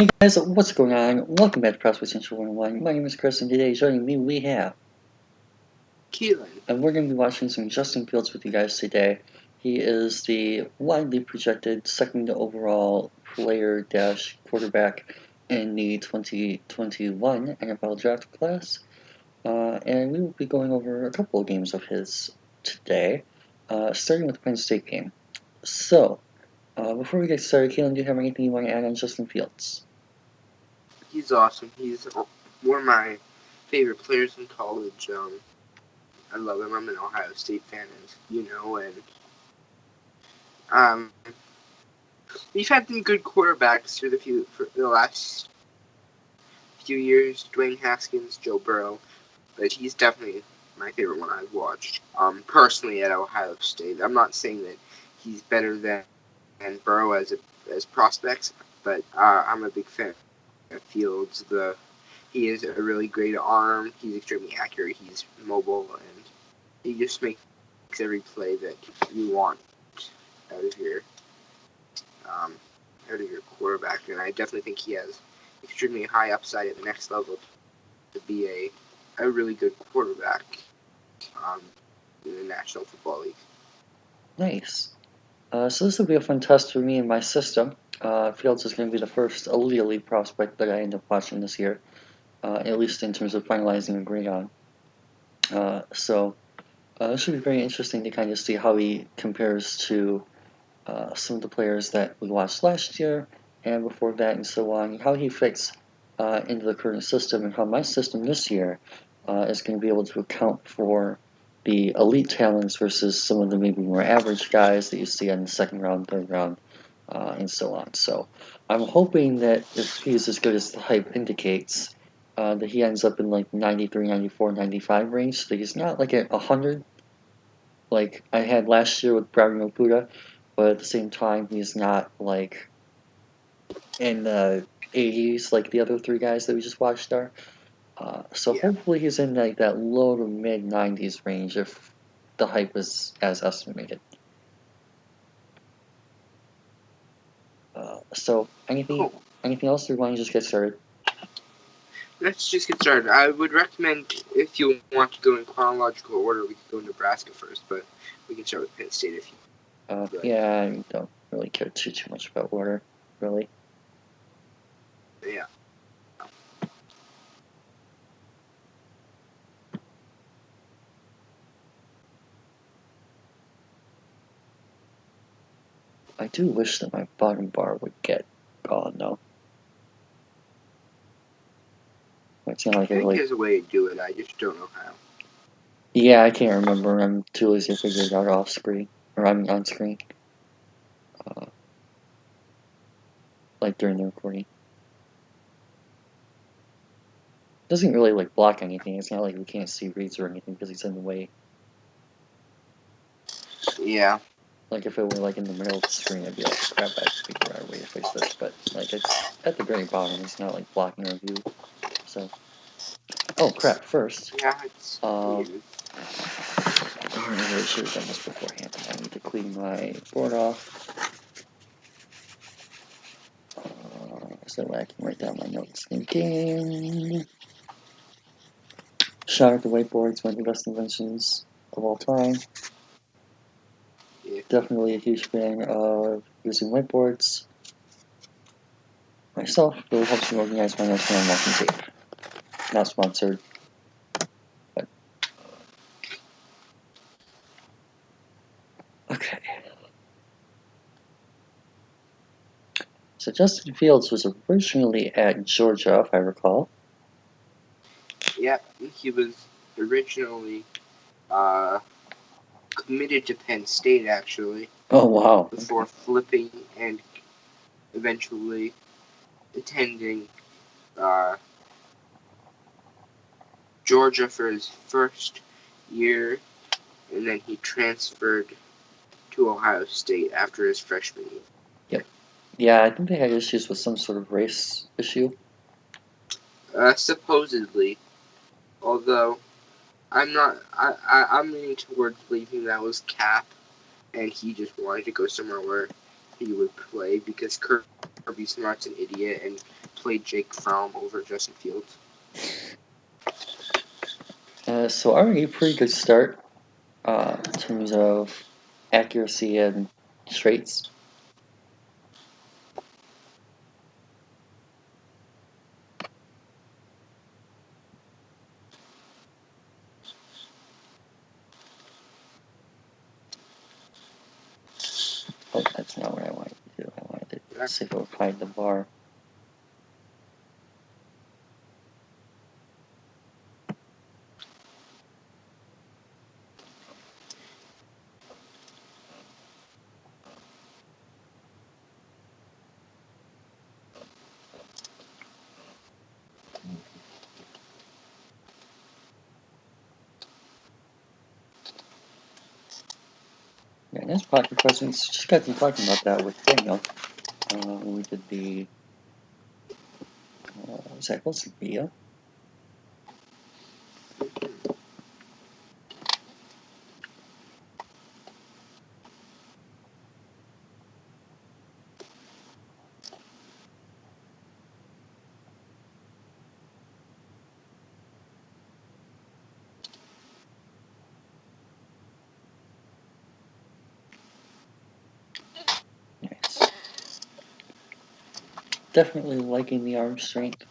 Hey guys, what's going on? Welcome back to Prospect Central 101. My name is Chris, and today joining me we have, Keelan. and we're going to be watching some Justin Fields with you guys today. He is the widely projected second overall player dash quarterback in the 2021 NFL draft class. And we will be going over a couple of games of his today, starting with the Penn State game. So, before we get started, Keelan, do you have anything you want to add on Justin Fields? He's awesome. He's one of my favorite players in college. I love him. I'm an Ohio State fan, as you know, and um, we've had some good quarterbacks for the last few years. Dwayne Haskins, Joe Burrow, but he's definitely my favorite one I've watched. Personally at Ohio State, I'm not saying that he's better than Burrow as prospects, but I'm a big fan of Fields. He has a really great arm. He's extremely accurate. He's mobile, and he just makes every play that you want out of your um, quarterback. And I definitely think he has extremely high upside at the next level to be a really good quarterback um, in the National Football League. Nice. So this will be a fun test for me and my system. Fields is going to be the first elite prospect that I end up watching this year, at least in terms of finalizing a grade on. So it should be very interesting to kind of see how he compares to some of the players that we watched last year and before that and so on, how he fits into the current system and how my system this year is going to be able to account for the elite talents versus some of the maybe more average guys that you see in the second round, third round, and so on. So I'm hoping that if he's as good as the hype indicates, that he ends up in like 93, 94, 95 range, so that he's not like at 100 like I had last year with Brownie Okuda, but at the same time, he's not like in the 80s like the other three guys that we just watched are. So Yeah. hopefully he's in like that low to mid 90s range if the hype is as estimated. So anything Cool. anything else, or want to just get started? Let's just get started. I would recommend, if you want to go in chronological order, we could go Nebraska first, but we can start with Penn State if you like. Yeah, I don't really care too much about order, really. Yeah. I do wish that my bottom bar would get gone though. It's not like I it think really. there's a way to do it. I just don't know how. Yeah, I can't remember. I'm too lazy to figure it out off screen or on screen. Like during the recording. Doesn't really like block anything. It's not like we can't see reads or anything because he's in the way. Yeah. Like if it were like in the middle of the screen, I'd be like, crap, I have to figure out a way to fix this. But like it's at the very bottom. It's not like blocking our view. So, oh crap! First, Yeah, it's weird. I really should have done this beforehand. I need to clean my board off. So I can write down my notes again. Shout out to whiteboards, one of the best inventions of all time. Yeah. Definitely a huge fan of using whiteboards. Myself, really helps me organize my notes when I'm watching tape. Not sponsored, but okay. So Justin Fields was originally at Georgia, if I recall. Yeah, he was originally uh, committed to Penn State, actually, Oh wow. before Okay. flipping and eventually attending uh, Georgia for his first year, and then he transferred to Ohio State after his freshman year. Yep. Yeah, I think they had issues with some sort of race issue. Supposedly, although I'm not, I'm leaning towards believing that was cap, and he just wanted to go somewhere where he would play because Kirby Smart's an idiot and played Jake Fromm over Justin Fields. So already a pretty good start in terms of accuracy and traits. Oh, that's not what I wanted to do. I wanted to see if it would hide the bar. Yeah, nice pocket presence. Just got to talking about that with Daniel. We did the Zach Wilson video. Nice. Definitely liking the arm strength.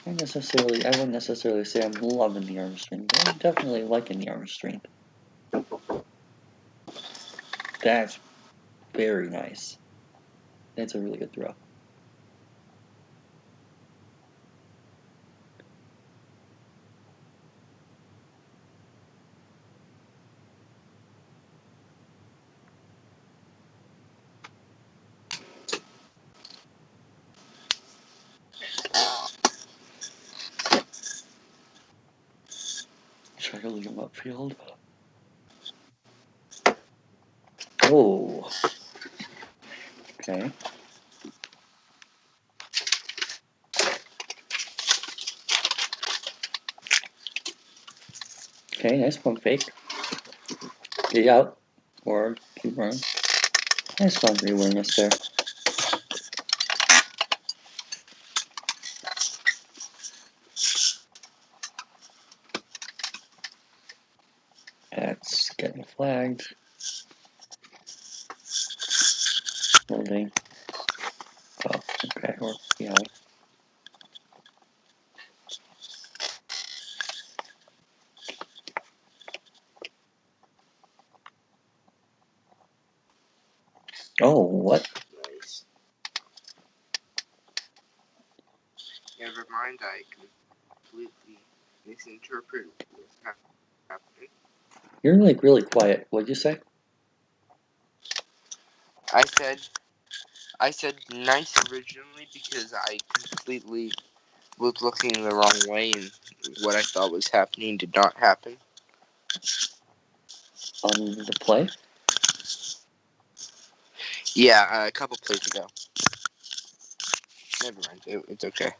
I wouldn't necessarily say I'm loving the arm strength, but I'm definitely liking the arm strength. That's very nice. That's a really good throw. Try to lead him upfield. Oh. Okay. Okay, nice pump fake. Get out. Or keep running. Nice boundary awareness there. That's getting flagged. Holding. Oh, okay, or yeah. Oh, what? Nice. Never mind, I completely misinterpreted what's happening. You're like really quiet. What'd you say? I said nice originally because I completely was looking the wrong way and what I thought was happening did not happen. On the play? Yeah, a couple plays ago. Never mind, it's okay.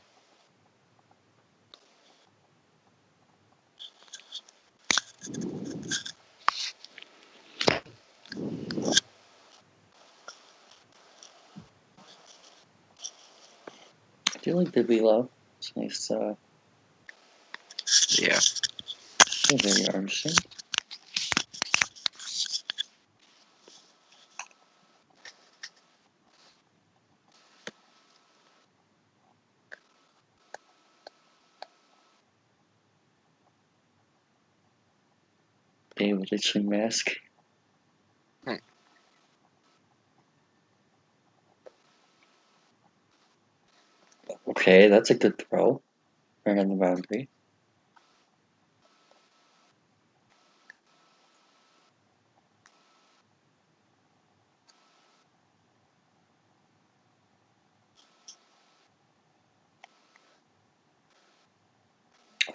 I do like the velo. It's nice. Yeah. Very arm strength. With the chin mask. Okay, that's a good throw. Right on the boundary.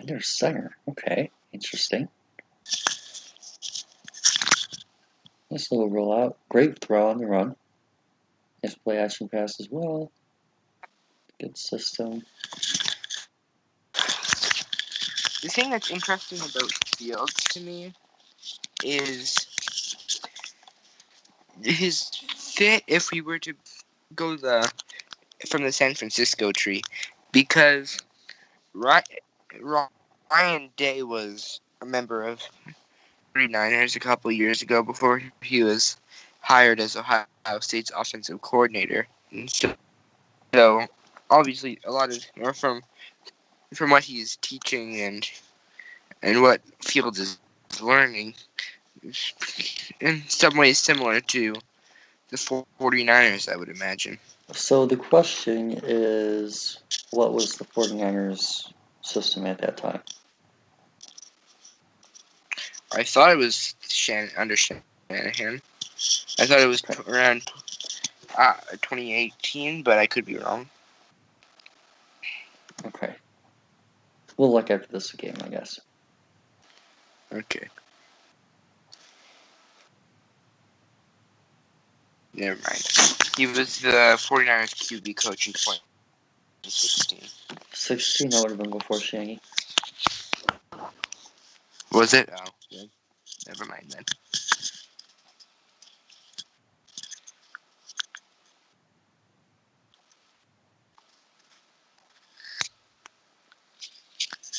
Under center. Okay, interesting. Nice little rollout. Great throw on the run. Nice play action pass as well. Good system. The thing that's interesting about Fields to me is his fit. If we were to go from the San Francisco tree, because Ryan Day was a member of 49ers a couple years ago before he was hired as Ohio State's offensive coordinator. And so obviously a lot of from what he's teaching and what Fields is learning, in some ways similar to the 49ers, I would imagine. So the question is, what was the 49ers system at that time? I thought it was under Shanahan. I thought it was around 2018, but I could be wrong. Okay. We'll look after this game, I guess. Okay. Never mind. He was the 49ers QB coach in 2016. 16, that would have been before Shangy. Was it? Oh, good. Never mind then.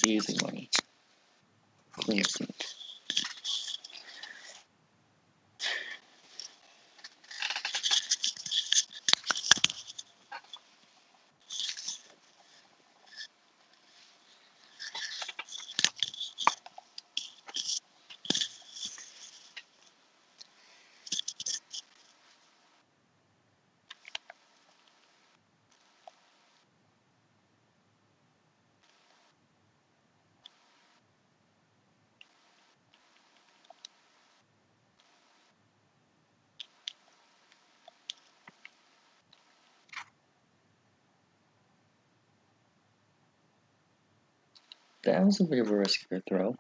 Easy money. Clean sweep. That was a bit of a riskier throw.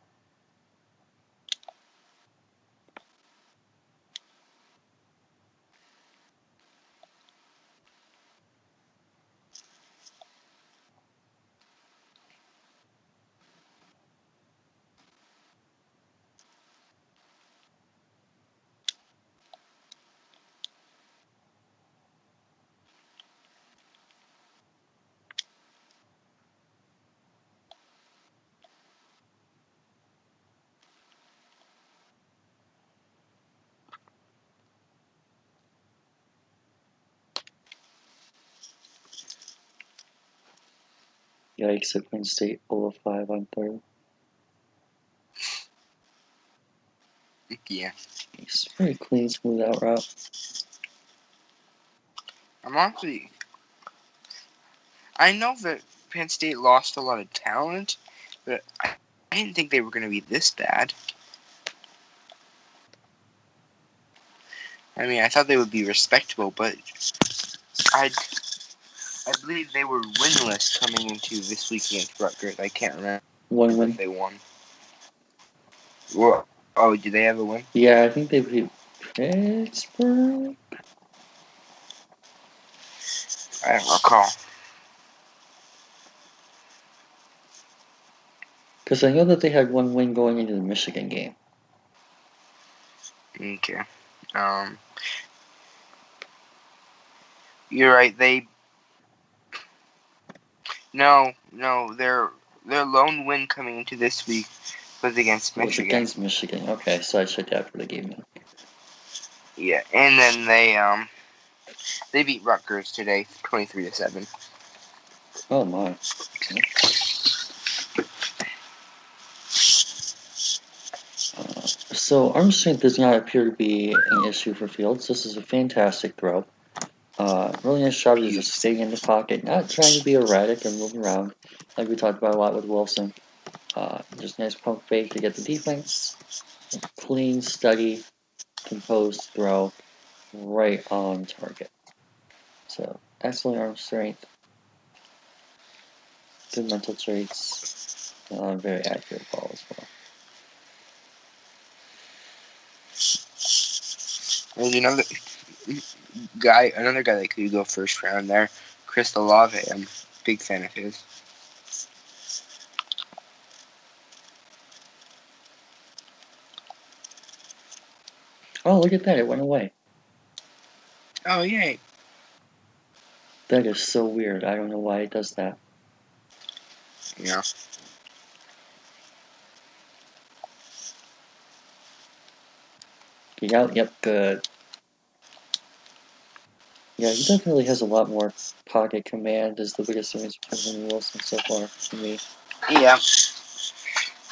Yikes, at Penn State 0-5 on third. Yeah. Nice. Very clean, smooth out route. I know that Penn State lost a lot of talent, but I didn't think they were going to be this bad. I mean, I thought they would be respectable, but I believe they were winless coming into this week against Rutgers. I can't remember One win. if they won. Well, oh, did they have a win? Yeah, I think they beat Pittsburgh. I don't recall. Because I know that they had one win going into the Michigan game. Okay. You're right. No. Their lone win coming into this week was against Michigan. It was against Michigan. Okay, so I checked out for the game then. Yeah, and then they beat Rutgers today, 23-7. Oh my. Okay. So arm strength does not appear to be an issue for Fields. This is a fantastic throw. Really nice job of just staying in the pocket, not trying to be erratic and move around, like we talked about a lot with Wilson. Just nice pump fake to get the defense. Clean, steady, composed throw right on target. So excellent arm strength, good mental traits, very accurate ball as well. There's another guy that could go first round there, Chris Olave. I'm a big fan of his. Oh, look at that! It went away. Oh, yay. That is so weird. I don't know why it does that. Yeah. Get out. Yep, good. Yeah, he definitely has a lot more pocket command as the biggest difference between him and Wilson so far for me. Yeah.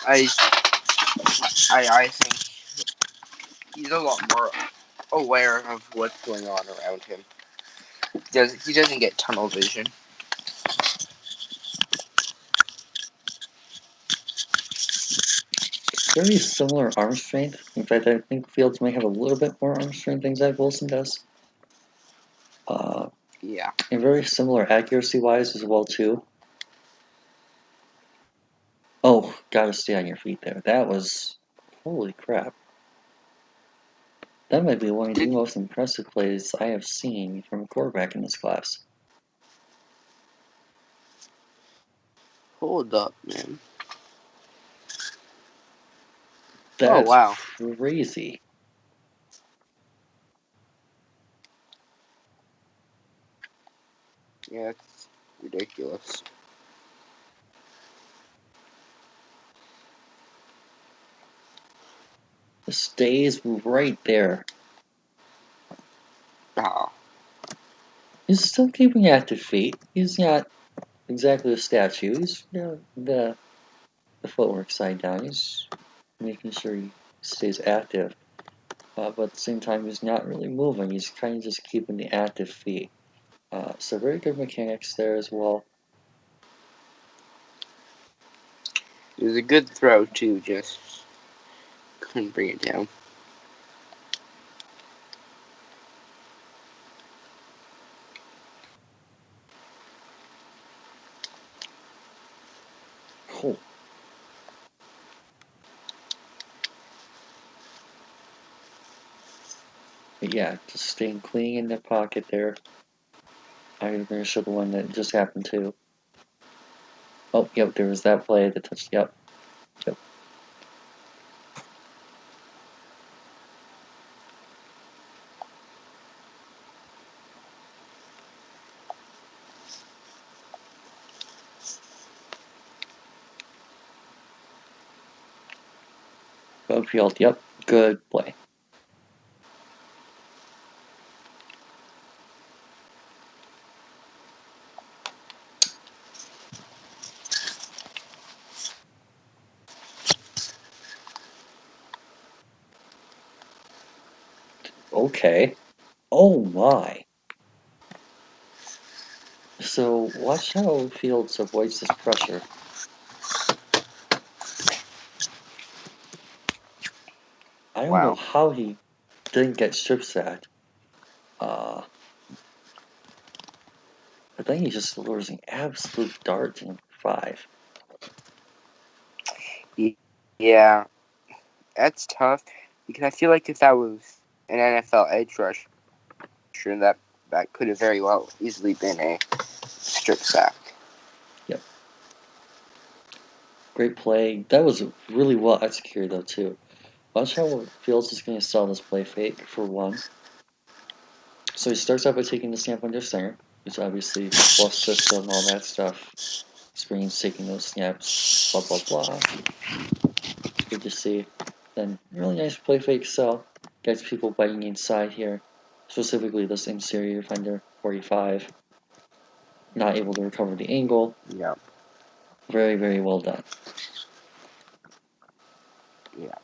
I think he's a lot more aware of what's going on around him. He doesn't get tunnel vision. Very similar arm strength. In fact, I think Fields may have a little bit more arm strength than Zach Wilson does. Yeah. And very similar accuracy-wise as well, too. Oh, gotta stay on your feet there. That was... Holy crap. That might be one of the most impressive plays I have seen from a quarterback in this class. Hold up, man. That's wow. crazy. Yeah, it's ridiculous. Stays right there. Oh. He's still keeping active feet. He's not exactly a statue. He's the footwork side down. He's making sure he stays active. But at the same time, he's not really moving. He's kind of just keeping the active feet. So very good mechanics there as well. It was a good throw, too, just couldn't bring it down. Cool. But yeah, just staying clean in the pocket there. I'm going to show the one that just happened too. Oh, yep, there was that play, the touch, yep. Field, yep, good play. Okay. Oh my. So watch how Fields avoids this pressure. I don't know how he didn't get strip sacked. But then he just delivers an absolute dart to number 5. Yeah, that's tough because I feel like if that was an NFL edge rusher, that could have very well easily been a strip sack. Yep. Great play. That was really well executed though too. Watch how Fields is going to sell this play fake for one. So he starts out by taking the snap under center, which obviously plus system, all that stuff. Screens taking those snaps, blah blah blah. Good to see. Then really nice play fake sell. Gets people biting inside here. Specifically this interior defender, 45. Not able to recover the angle. Yeah. Very, very well done. Yeah.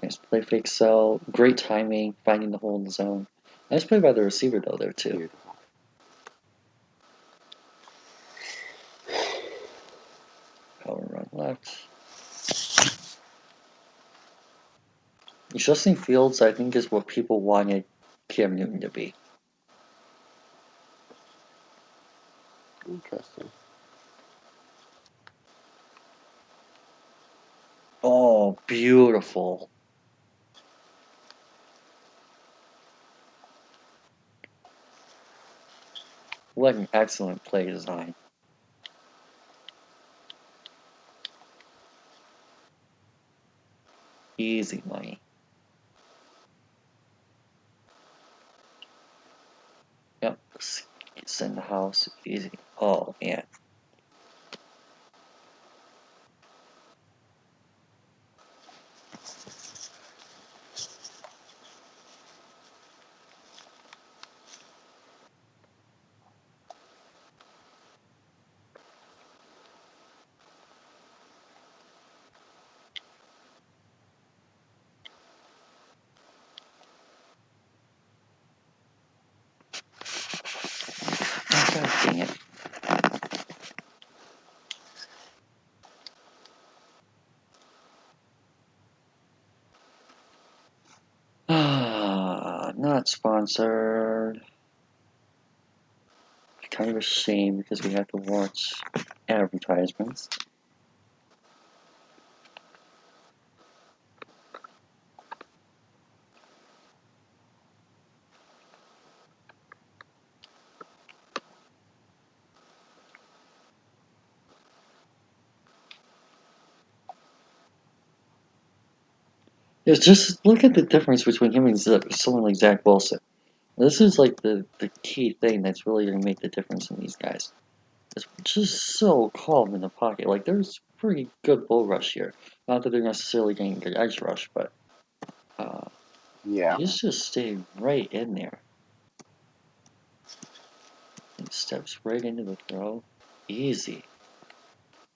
Nice play fake sell. Great timing, finding the hole in the zone. Nice play by the receiver though there too. Beautiful. Power run left. Justin Fields, I think, is what people wanted Cam Newton to be. Interesting. Oh, beautiful. What an excellent play design. Easy money. It's in the house. Easy. Oh, man. Oh, God dang it. Not sponsored. Kind of a shame because we have to watch advertisements. Just look at the difference between him and someone like Zach Wilson. This is like the key thing that's really going to make the difference in these guys. It's just so calm in the pocket. Like, there's pretty good bull rush here. Not that they're necessarily getting good edge rush, but Yeah. he's just staying right in there. He steps right into the throw. Easy.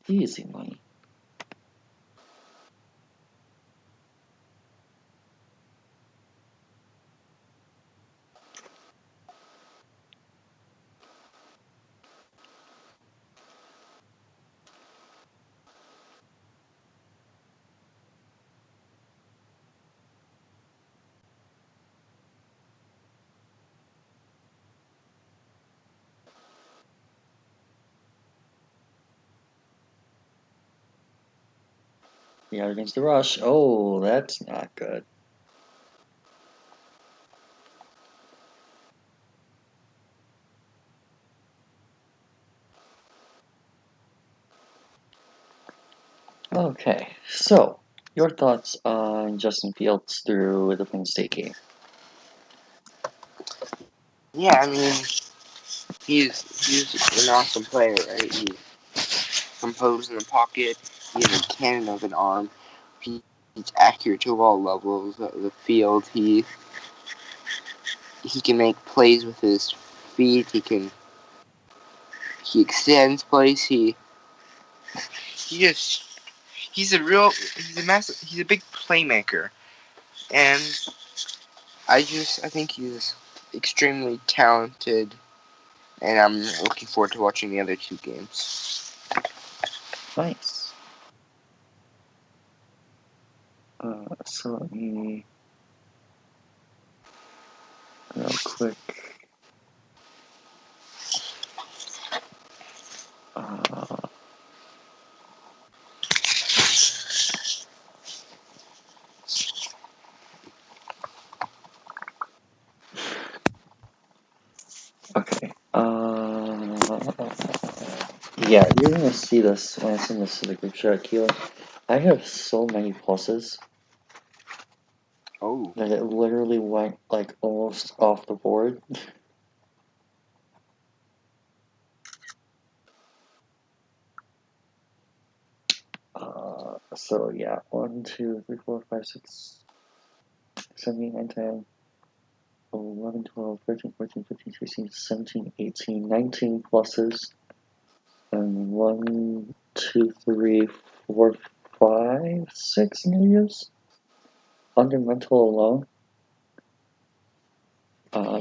Easy money. Yeah, against the rush. Oh, that's not good. Okay, so your thoughts on Justin Fields through the Penn State game? Yeah, I mean, he's an awesome player, right? He's composed in the pocket. He has a cannon of an arm. He's accurate to all levels of the field. He can make plays with his feet. He extends plays. He's a big playmaker, and I think he's extremely talented, and I'm looking forward to watching the other two games. Nice. So let me real quick. Okay. Yeah, you're gonna see this when I send this to the group chat, Keelan. I have so many pluses Oh, that it literally went like almost off the board. So yeah, 1, 2, 3, 4, 5, 6, 7, 8, 9, 10, 11, 12, 13, 14, 15, 16, 17, 18, 19 pluses. And 1, 2, 3, 4, 5, 6 negatives under mental alone.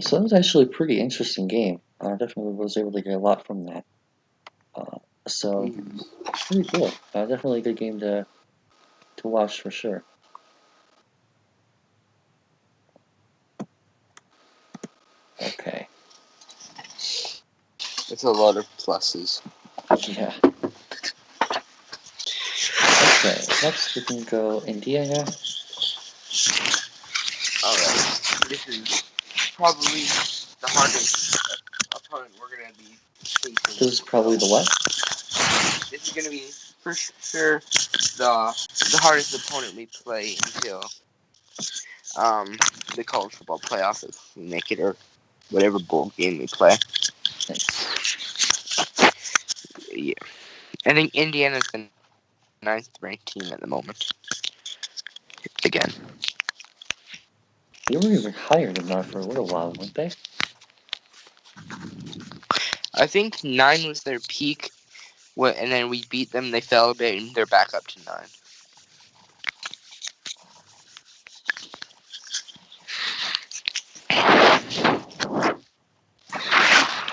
So that was actually a pretty interesting game. I definitely was able to get a lot from that. So pretty cool. Definitely a good game to watch for sure. Okay. it's a lot of pluses. Yeah. Okay. Next we can go Indiana. Alright. This is probably the hardest opponent we're gonna be facing. This is probably the what? This is gonna be for sure the hardest opponent we play until the college football playoff if we make it, or whatever bowl game we play. Nice. Yeah. I think Indiana's the 9th ranked team at the moment. Again. They were even higher than that for a little while, weren't they? I think 9 was their peak, and then we beat them. They fell a bit, and they're back up to 9.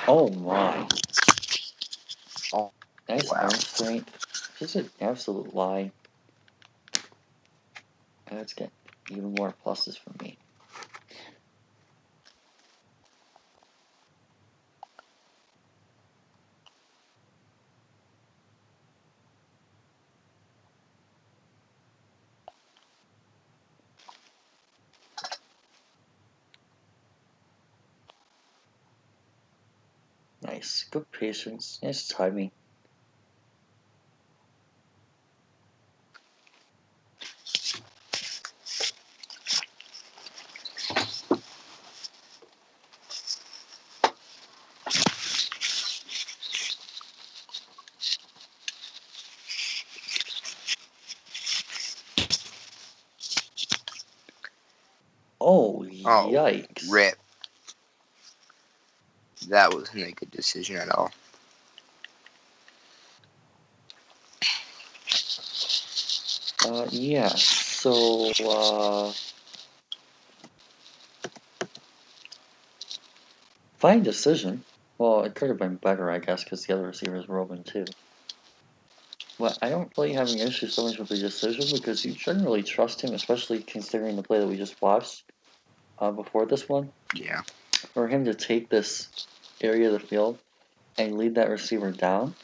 Oh my. Oh, Nice wow. arm strength. Just an absolute lie. Let's get even more pluses from me. Nice. Good patience. Nice timing. Oh, yikes. Rip. That wasn't a good decision at all. Yeah, so, fine decision. Well, it could have been better, I guess, because the other receivers were open too. But I don't really have an issue so much with the decision because you generally trust him, especially considering the play that we just watched before this one. Yeah. For him to take this area of the field and lead that receiver down.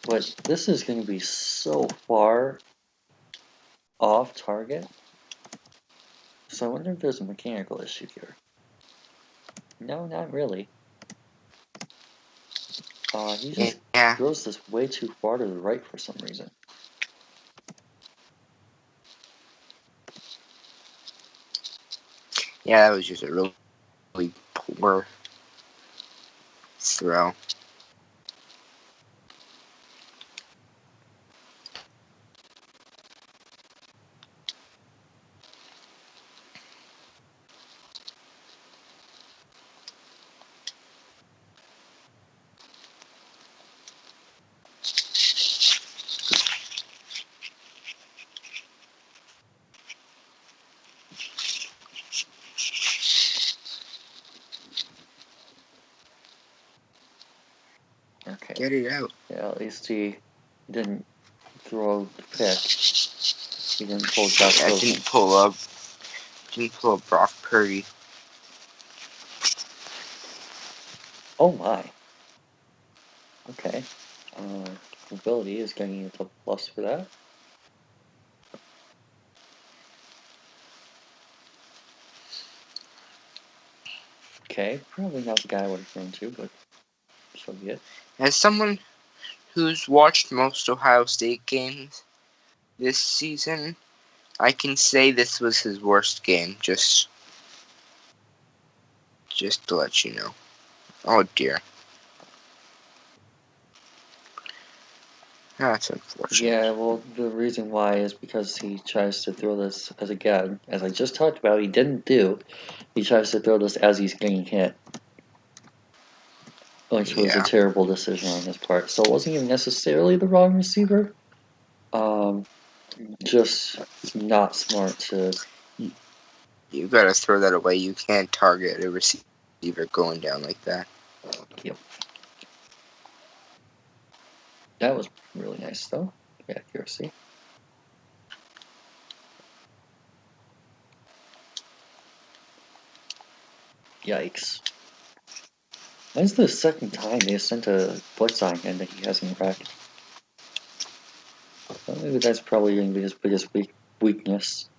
But this is going to be so far off target. So I wonder if there's a mechanical issue here. No, not really. He just throws this way too far to the right for some reason. Yeah, that was just a really poor throw. Okay. Get it out. Yeah, at least he didn't throw the pick. He didn't pull Josh Rosen. Didn't pull up Brock Purdy. Oh my. Okay. Mobility is getting a plus for that. Okay, probably not the guy I would have thrown to, but so be it. As someone who's watched most Ohio State games this season, I can say this was his worst game, just to let you know. Oh dear. That's unfortunate. Yeah, well, the reason why is because he tries to throw this as I just talked about, he didn't do. He tries to throw this as he's getting hit, which was a terrible decision on his part. So it wasn't even necessarily the wrong receiver. Just not smart to. You gotta throw that away. You can't target a receiver going down like that. Yep. That was really nice, though. Accuracy. Yikes. That's the second time they sent a blitz on him that he hasn't wrecked. Well, maybe that's probably going to be his biggest weakness.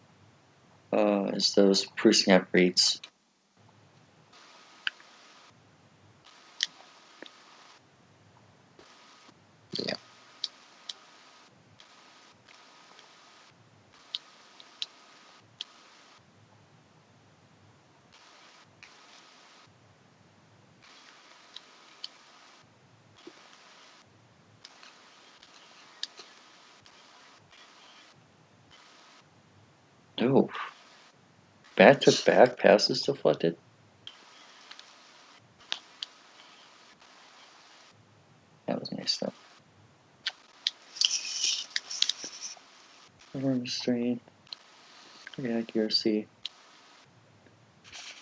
Is those pre-snap reads. Yeah. Oh, back-to-back passes deflected. That was nice though. Arm strain. Accuracy.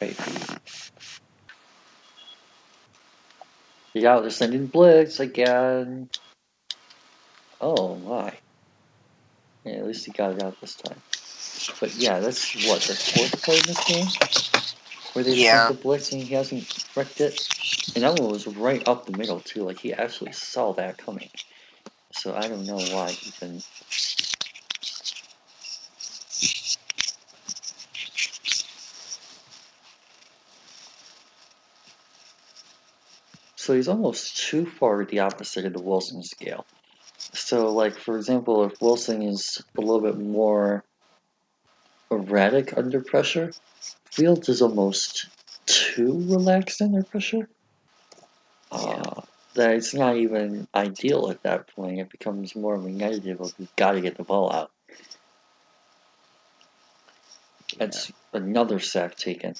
Right. Yeah, they're sending blitz again. Oh my. Yeah, at least he got it out this time. But yeah, that's what, the fourth play in this game? Where they've sent the blitz and he hasn't wrecked it? And that one was right up the middle too, like he actually saw that coming. So I don't know why he didn't. So he's almost too far the opposite of the Wilson scale. So like for example, if Wilson is a little bit more erratic under pressure, Fields is almost too relaxed under pressure. That it's not even ideal at that point. It becomes more of a negative of you've got to get the ball out. That's another sack taken.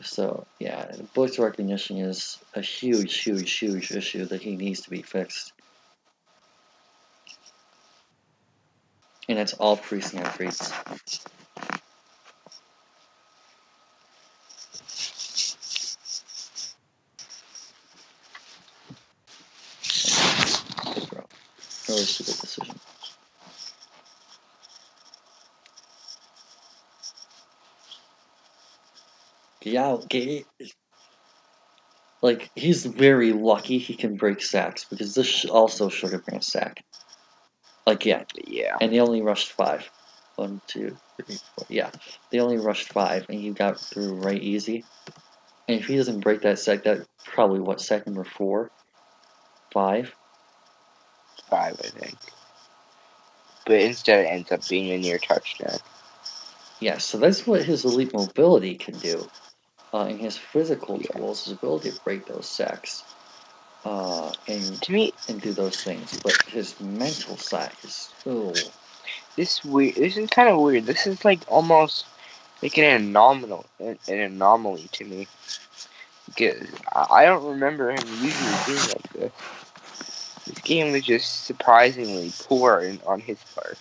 So yeah, blitz recognition is a huge issue that he needs to be fixed. And that's all pre-snap reads. Good throw. Really stupid decision. Get out, get it. Like, he's very lucky he can break sacks, because this also should have been a sack. Like, yeah. And they only rushed 5. 1, 2, 3, 4. Yeah. They only rushed 5, and you got through right easy. And if he doesn't break that sack, that probably, what, sack number 4? 5? 5, I think. But instead it ends up being a near touchdown. Yeah, so that's what his elite mobility can do. And his physical tools, his ability to break those sacks. And do those things. But his mental side is This is kind of weird. This is like almost like an anomaly to me. Because I don't remember him usually being like this. This game was just surprisingly poor on his part.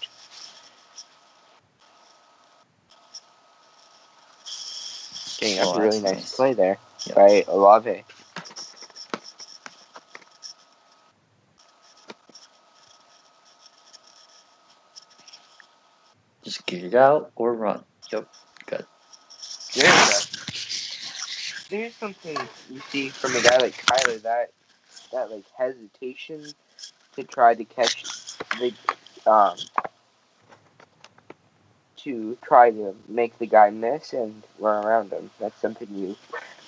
Dang, that's a really nice play there by Olave. Just get it out or run. Yep, good. There's something you see from a guy like Kyler, that like hesitation to try to catch the to try to make the guy miss and run around him. That's something you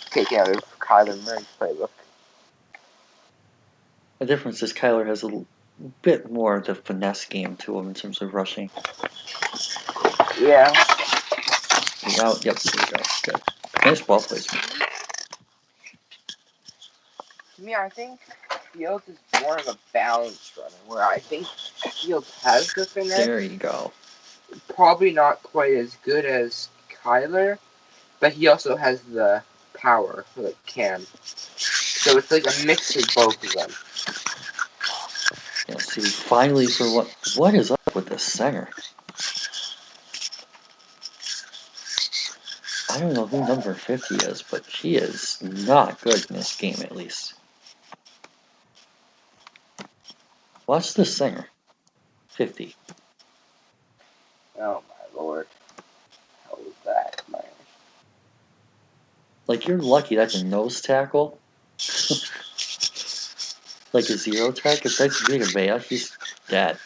take out of Kyler Murray's playbook. The difference is Kyler has a bit more of the finesse game to him in terms of rushing. Yeah. Out, yep, there you go. Good. Nice ball placement. To me, I think Fields is more of a balanced runner, where I think Fields has the finesse. There you go. Probably not quite as good as Kyler, but he also has the power that can. So it's like a mix of both of them. Yeah, see, finally for what is up with this center? I don't know who number 50 is, but he is not good in this game, at least. Watch the center. 50. Oh my lord. How was that, man? Like, you're lucky that's a nose tackle. Like a 0 tech. If that's Vita Vea, he's dead.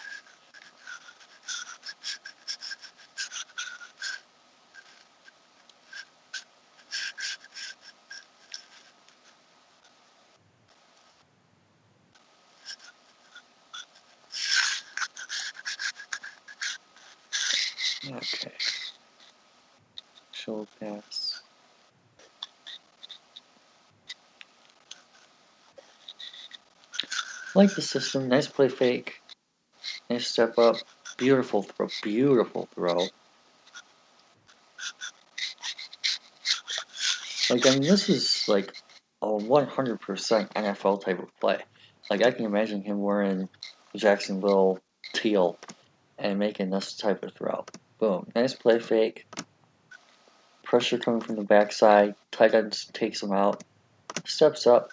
Okay. Show pass. Like the system. Nice play fake. Nice step up. Beautiful throw. Beautiful throw. Like, I mean, this is like a 100% NFL type of play. Like, I can imagine him wearing Jacksonville teal and making this type of throw. Boom. Nice play fake. Pressure coming from the backside. Tight end takes him out. Steps up.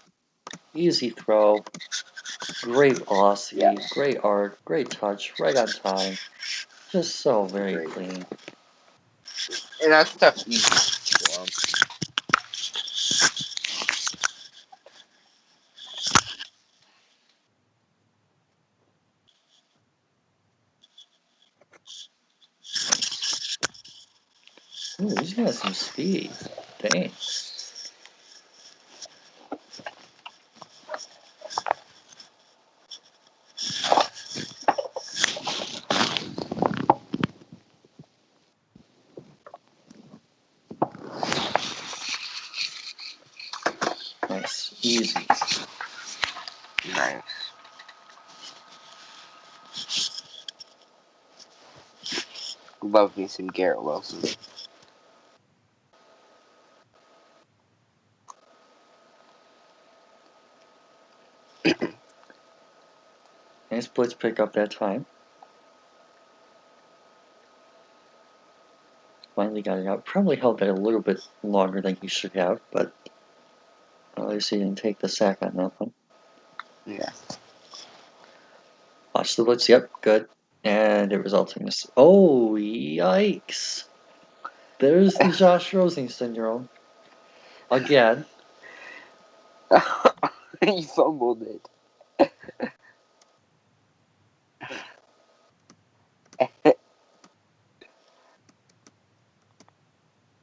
Easy throw. Great velocity. Yeah. Great arc. Great touch. Right on time. Just so very Great. clean. And that stuff's easy for him. Ooh, he's got some speed. Dang. Nice. Easy. Nice. Love me some Garrett Wilson. Nice blitz pick up that time. Finally got it out. Probably held that a little bit longer than he should have, but at least he didn't take the sack on that one. Yeah. Watch the blitz. Yep, good. And it results in this. Oh, yikes. There's the Josh Rosen syndrome. Again. He fumbled it.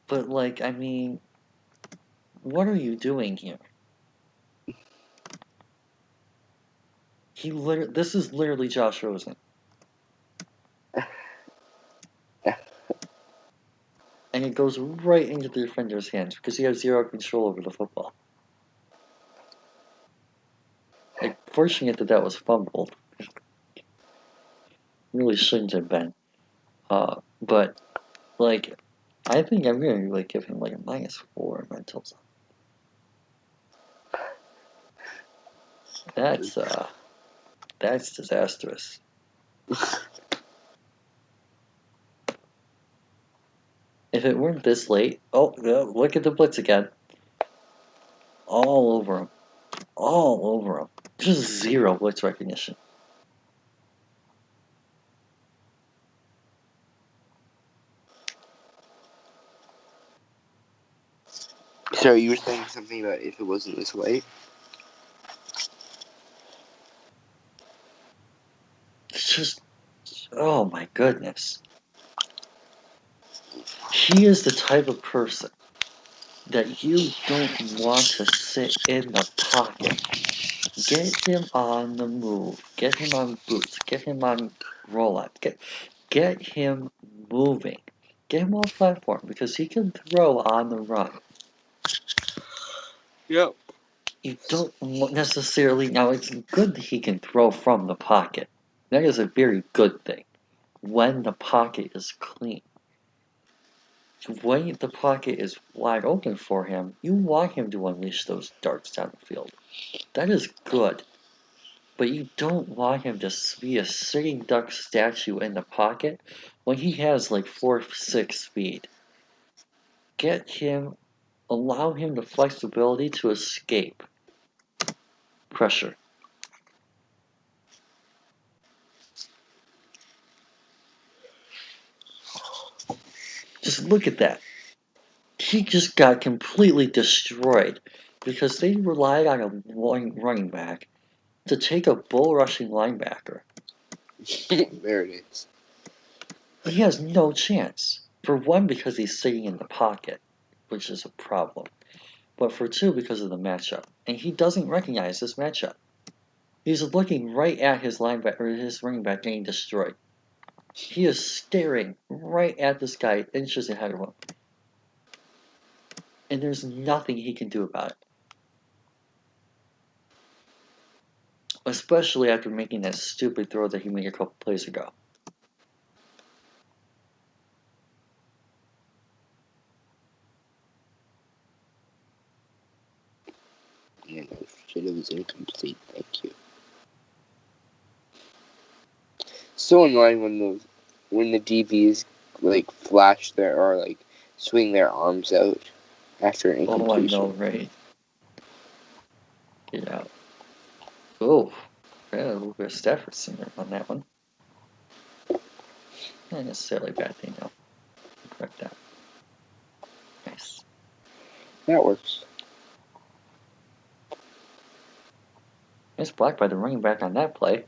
But, like, I mean, what are you doing here? This is literally Josh Rosen. And it goes right into the defender's hands because he has zero control over the football. Like, fortunate that was fumbled. Really shouldn't have been. But, like, I think I'm gonna like give him like a -4 in mentals. That's disastrous. If it weren't this late, oh, look at the blitz again. All over him. All over him. Just zero blitz recognition. So you were saying something about if it wasn't this late? It's just, oh my goodness. He is the type of person that you don't want to sit in the pocket. Get him on the move. Get him on boots. Get him on rollout. Get him moving. Get him off platform because he can throw on the run. Yep. You don't necessarily. Now, it's good that he can throw from the pocket. That is a very good thing. When the pocket is clean. When the pocket is wide open for him, you want him to unleash those darts down the field. That is good. But you don't want him to be a sitting duck statue in the pocket when he has like 4.6 speed. Get him, allow him the flexibility to escape pressure. Just look at that. He just got completely destroyed because they relied on a running back to take a bull rushing linebacker. There it is. He has no chance. For one, because he's sitting in the pocket, which is a problem. But for two, because of the matchup. And he doesn't recognize this matchup. He's looking right at his linebacker, or his running back getting destroyed. He is staring right at this guy inches ahead of him. And there's nothing he can do about it. Especially after making that stupid throw that he made a couple plays ago. And it was incomplete. Thank you. So annoying when the DBs like flash their or like swing their arms out after an incompletion. Oh, I know, right? Get out. Oh, yeah, a little bit of Stafford syndrome on that one. Not necessarily a bad thing, though. Correct that. Nice. That works. Nice block by the running back on that play.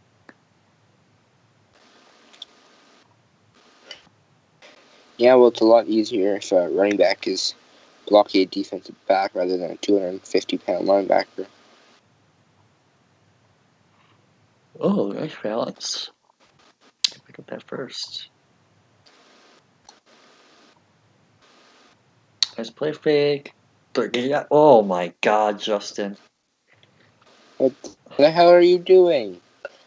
Yeah, well, it's a lot easier if a running back is blocking a defensive back rather than a 250-pound linebacker. Oh, nice balance. Pick up that first. Nice play fake. Yeah. Oh my God, Justin. What the hell are you doing?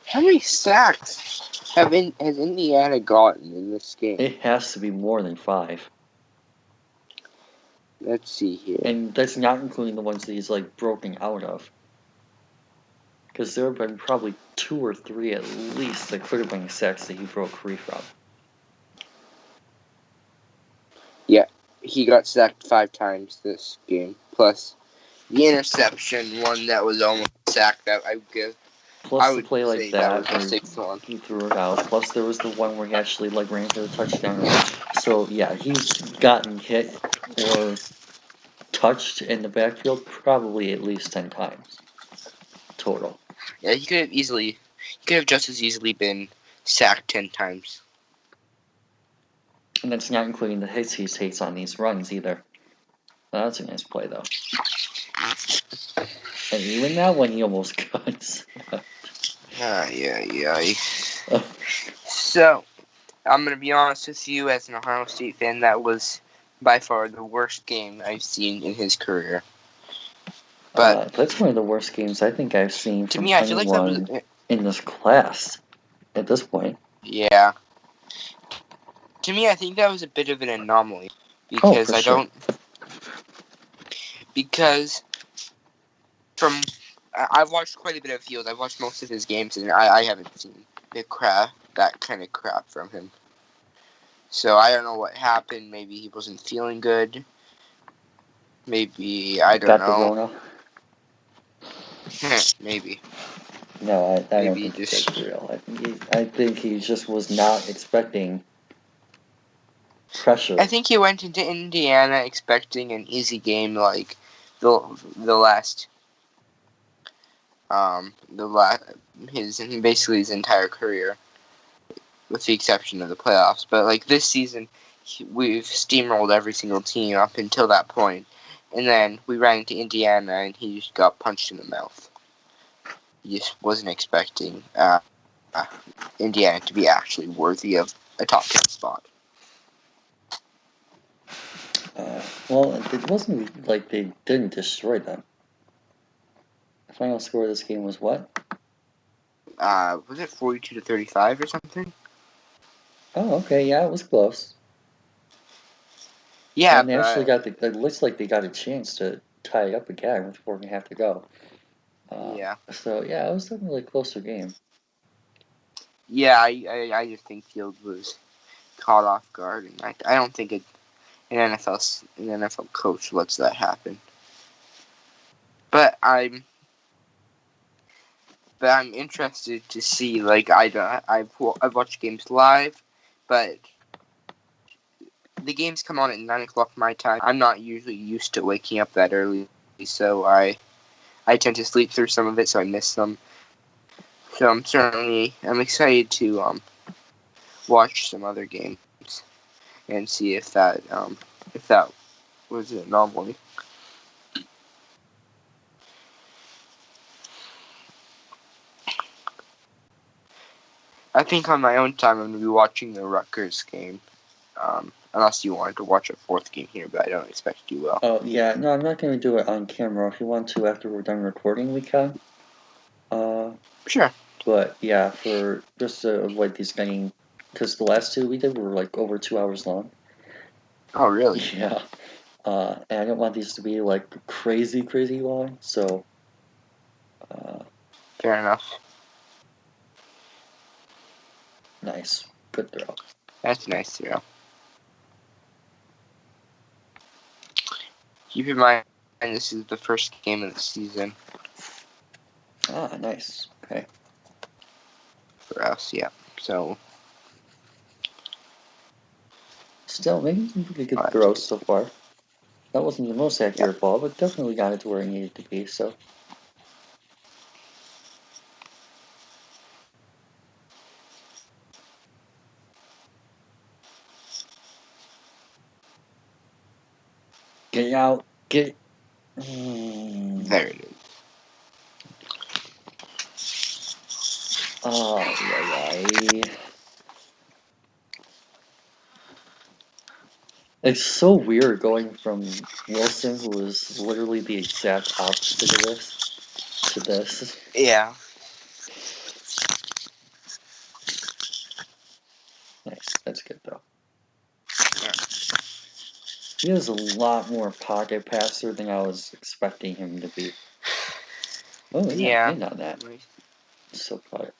How many sacks has Indiana gotten in this game? It has to be more than 5. Let's see here. And that's not including the ones that he's like broken out of. Because there have been probably 2 or 3 at least that could have been sacks that he broke free from. Yeah, he got sacked 5 times this game. Plus the interception, one that was almost sacked. That I guess. Plus the play like that, that was the 6th one. He threw it out. Plus there was the one where he actually like ran for the touchdown. So yeah, he's gotten hit or touched in the backfield probably at least 10 times total. Yeah, he could have just as easily been sacked 10 times. And that's not including the hits he takes on these runs either. That's a nice play though. And even that one he almost cuts. Yeah. So, I'm going to be honest with you, as an Ohio State fan, that was by far the worst game I've seen in his career. But that's one of the worst games I think I've seen from me, I feel like that was in this class at this point. Yeah. To me, I think that was a bit of an anomaly because Because I've watched quite a bit of Fields. I've watched most of his games, and I haven't seen that kind of crap from him. So I don't know what happened. Maybe he wasn't feeling good. Maybe I don't know. Maybe. No, I don't think that's real. I think he just was not expecting pressure. I think he went into Indiana expecting an easy game, like basically his entire career, with the exception of the playoffs. But like this season, we've steamrolled every single team up until that point, and then we ran into Indiana, and he just got punched in the mouth. He just wasn't expecting Indiana to be actually worthy of a top 10 spot. Well, it wasn't like they didn't destroy them. The final score of this game was what? Was it 42-35 or something? Oh, okay, yeah, it was close. Yeah, and they actually it looks like they got a chance to tie it up again with 4.5 to go. Yeah. So, yeah, it was definitely a closer game. Yeah, I just think Fields was caught off guard, and I don't think an NFL coach lets that happen. But I'm interested to see. Like I've watched games live, but the games come on at 9:00 my time. I'm not usually used to waking up that early, so I tend to sleep through some of it, so I miss them. So I'm excited to watch some other games and see if that was an anomaly. I think on my own time I'm going to be watching the Rutgers game. Unless you wanted to watch a 4th game here, but I don't expect you will. Oh, yeah, no, I'm not going to do it on camera. If you want to, after we're done recording, we can. Sure. But, yeah, for just to avoid these getting... Because the last 2 we did were, like, over 2 hours long. Oh, really? Yeah. And I don't want these to be, like, crazy long, so... Fair enough. Nice. Good throw. That's a nice throw. Keep in mind, this is the first game of the season Ah, nice. Okay. for us, yeah. So, Still, maybe some pretty good throws so far. That wasn't the most accurate ball, but definitely got it to where it needed to be, so. Get it out. Get it. There it is. Oh, yeah. It's so weird going from Wilson, who was literally the exact opposite of this, to this. Yeah. Nice. That's good, though. He is a lot more pocket passer than I was expecting him to be. Oh, yeah. And on that. So caught it.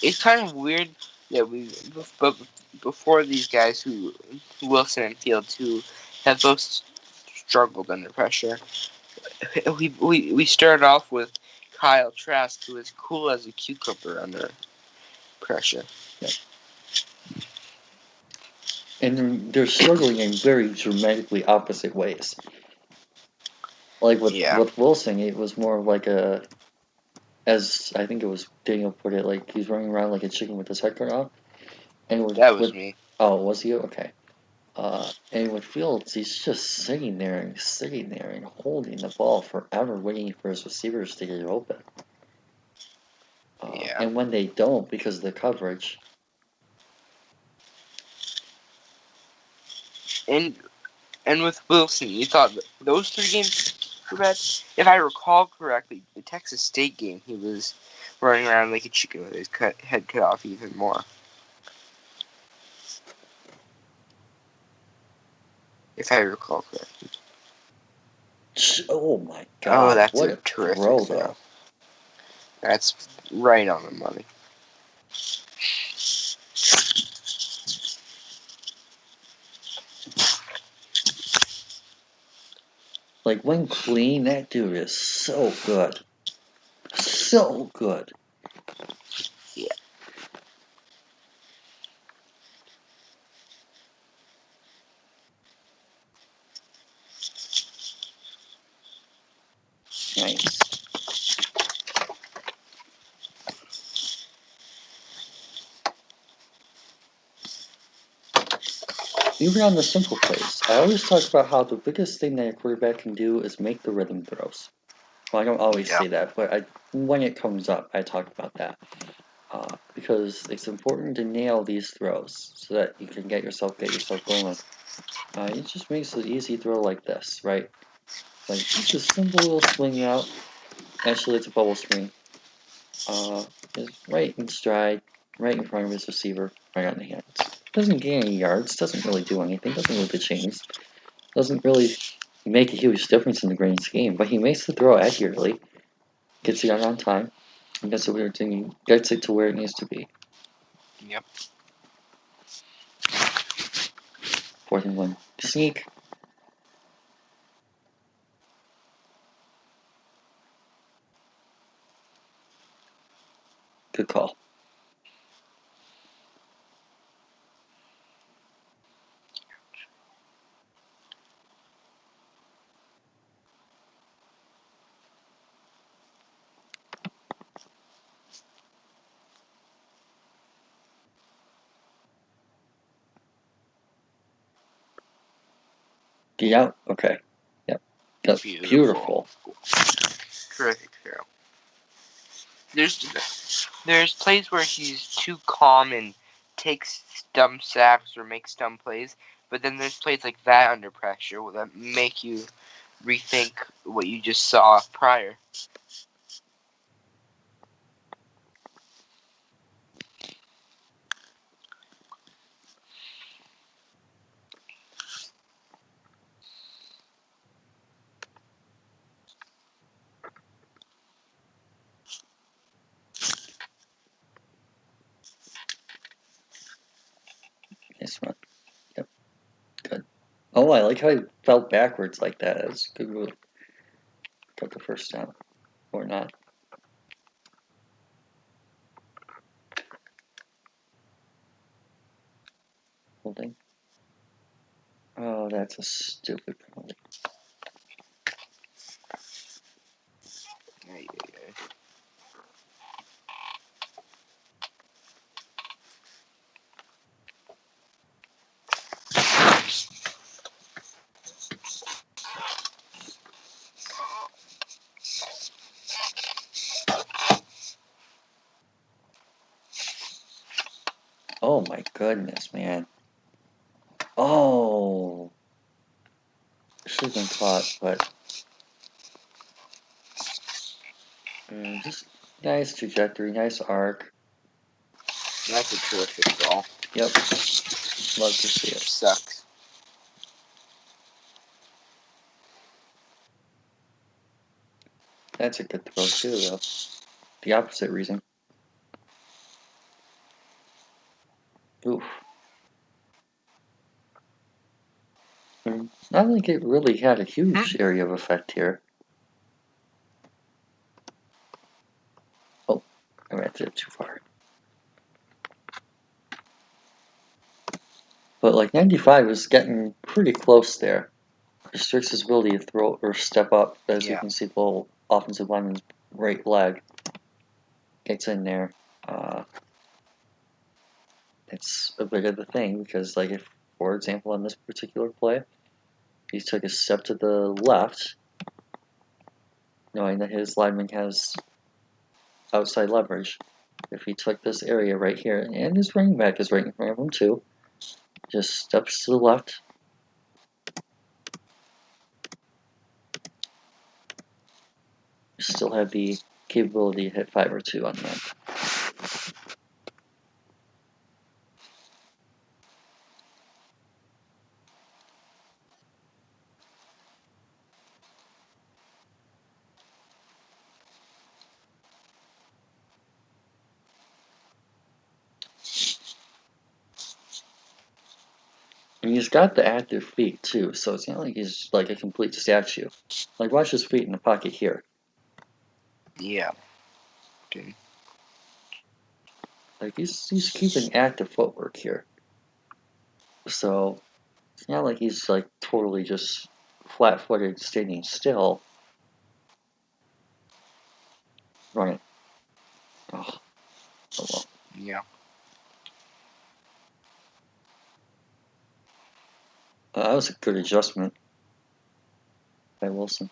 It's kind of weird that before these guys Wilson and Fields, who have both struggled under pressure, we started off with Kyle Trask, who is cool as a cucumber under pressure. Yeah. And they're struggling in very dramatically opposite ways. Like with Wilson, it was more like as I think it was Daniel put it, like he's running around like a chicken with his head cut off. And that was me. Oh, was he? Okay. And with Fields, he's just sitting there and holding the ball forever, waiting for his receivers to get open. And when they don't, because of the coverage. And with Wilson, you thought those 3 games were bad? If I recall correctly, the Texas State game, he was running around like a chicken with his head cut off even more. If I recall correctly. Oh my god. Oh, that's what a terrific throw, though. That's right on the money. Like, when clean, that dude is so good. So good. Yeah. Nice. Even on the simple plays, I always talk about how the biggest thing that a quarterback can do is make the rhythm throws. Well, I don't always say that, but when it comes up, I talk about that. Because it's important to nail these throws so that you can get yourself going. It just makes an easy throw like this, right? Like, just a simple little swing out. Actually, it's a bubble screen. Is right in stride, right in front of his receiver, right on the hands. Doesn't gain any yards, doesn't really do anything, doesn't move the chains, doesn't really make a huge difference in the grand scheme, but he makes the throw accurately, gets it out on time, and gets it to where it needs to be. Yep. 4th and 1. Sneak. Good call. Get out? Okay. Yep. That's beautiful. Terrific throw. There's plays where he's too calm and takes dumb sacks or makes dumb plays, but then there's plays like that under pressure that make you rethink what you just saw prior. Nice run. Yep. Good. Oh, I like how he fell backwards like that. That's a good move. Got the first down. Or not. Holding. Oh, that's a stupid penalty. Ay, ay, ay. Oh my goodness, man. Oh. Should have been caught, but just nice trajectory, nice arc. That's a terrific ball. Yep. Love to see it. Sucks. That's a good throw too, though. The opposite reason. Oof. I don't think it really had a huge area of effect here. Oh, I ran it too far. But like 95 was getting pretty close there. Restricts his ability to throw or step up, as you can see the little offensive lineman's right leg gets in there. It's a bit of a thing because, like, if, for example, on this particular play, he took a step to the left, knowing that his lineman has outside leverage. If he took this area right here, and his running back is right in front of him too, just steps to the left. You still have the capability to hit 5 or 2 on that. And he's got the active feet too, so it's not like he's like a complete statue. Like, watch his feet in the pocket here. Yeah. Okay. Like, he's keeping active footwork here. So it's not like he's like totally just flat-footed, standing still. Running. Oh well. Yeah. That was a good adjustment by Wilson.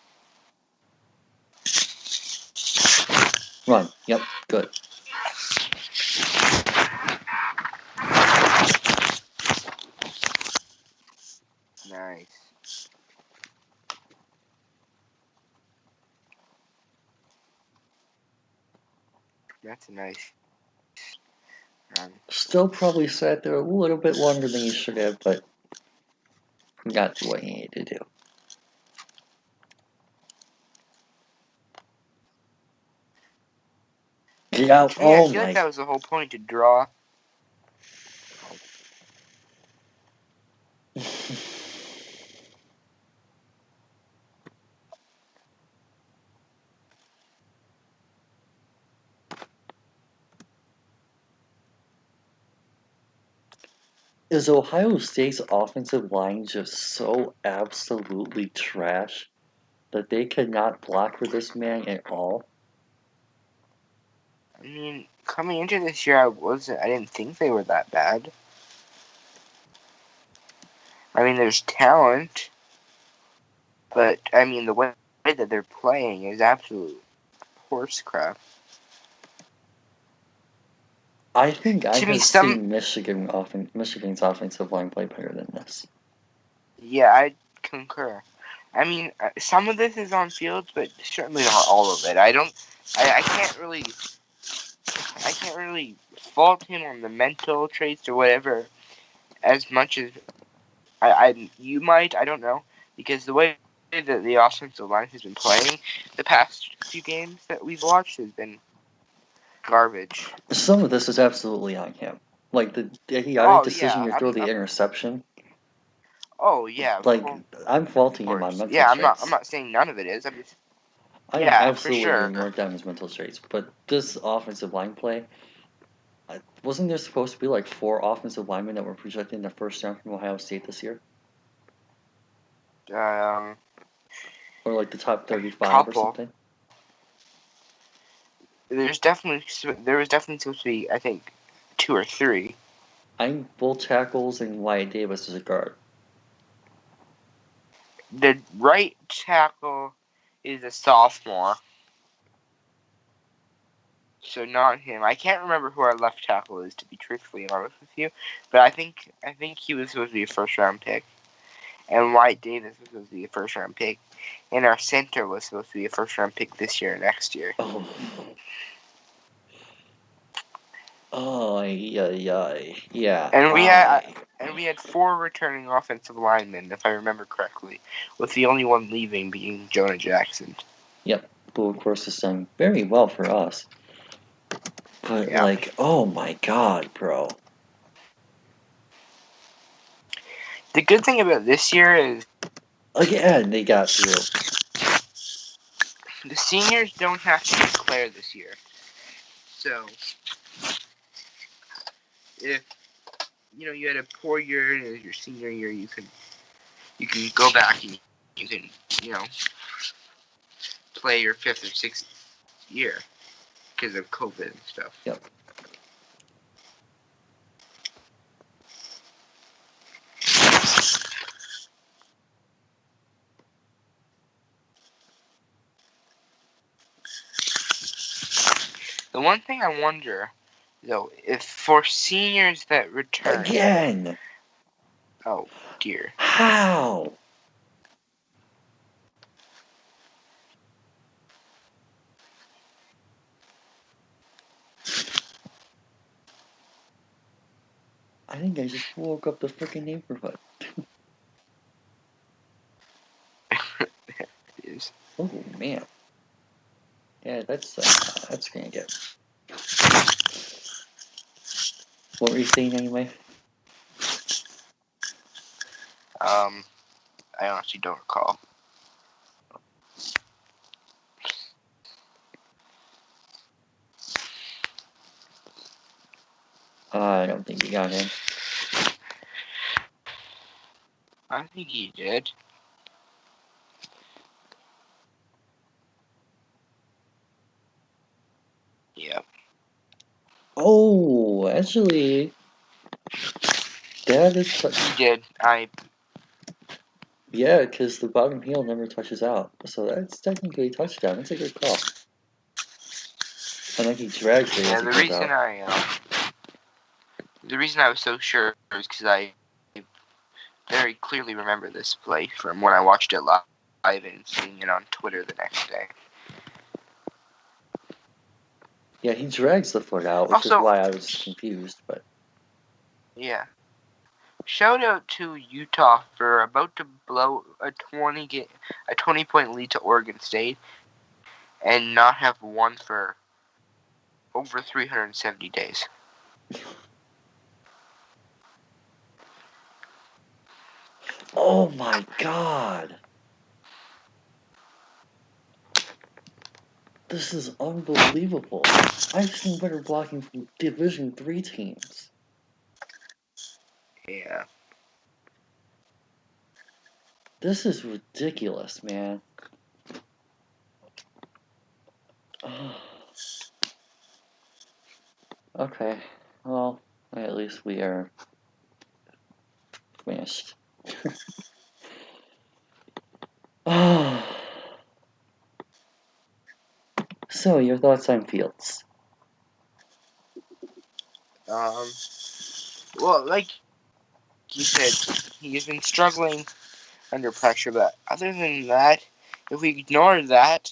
Run. Yep. Good. Nice. That's a nice run. Still probably sat there a little bit longer than he should have, but he got to what he needed to do. Get out. Yeah, I Oh feel like my. that was the whole point, to draw. Is Ohio State's offensive line just so absolutely trash that they could not block for this man at all? I mean, coming into this year, I didn't think they were that bad. I mean, there's talent, but I mean, the way that they're playing is absolute horse crap. I think I To me, have seen Michigan's offensive line play better than this. Yeah, I concur. I mean, some of this is on fields, but certainly not all of it. I can't really fault him on the mental traits or whatever as much as you might. I don't know, because the way that the offensive line has been playing the past few games that we've watched has been garbage. Some of this is absolutely on him. Like the idiotic Oh decision yeah, to throw the interception. oh yeah, Like I'm of faulting him on course. mental Yeah, I'm traits. not saying none of it is. I'm just I am yeah, for absolutely sure. ignored down his mental traits, but this offensive line play, wasn't there supposed to be like 4 offensive linemen that were projected in the first round from Ohio State this year? Um, Or like the top 35 or couple. something? There was definitely supposed to be, I think, 2 or 3. I'm both tackles and Wyatt Davis as a guard. The right tackle is a sophomore, so not him. I can't remember who our left tackle is, to be truthfully honest with you, but I think he was supposed to be a first round pick, and Wyatt Davis was supposed to be a first round pick, and our center was supposed to be a first round pick this year and next year. Oh. Oh, yeah. And we had 4 returning offensive linemen, if I remember correctly, with the only one leaving being Jonah Jackson. Yep, who of course is done very well for us. But Yeah. like, oh my god, bro. The good thing about this year is Again, they got through. the seniors don't have to declare this year. So, if you had a poor year and it was your senior year, you can go back and you can play your 5th or 6th year because of COVID and stuff. Yep. The one thing I wonder, though, if for seniors that return Again. Oh dear. How? I think I just woke up the freaking neighborhood. It is. Oh man. Yeah, that's gonna get. What were you saying anyway? I honestly don't recall. I don't think you got him. I think he did. Yep. Oh, actually, that is. He did. Yeah, because the bottom heel never touches out, so that's technically a touchdown. That's a good call. And then he drags it Yeah. as he goes out. The reason I was so sure is because I very clearly remember this play from when I watched it live and seeing it on Twitter the next day. Yeah, he drags the foot out, which is why I was confused. But yeah. Shout out to Utah for about to blow a 20-point lead to Oregon State and not have won for over 370 days. oh my god, this is unbelievable. I've seen better blocking from Division III teams. Yeah. This is ridiculous, man. Okay, well, at least we are finished. So, your thoughts on Fields? Well, like you said, he's been struggling under pressure, but other than that, if we ignore that,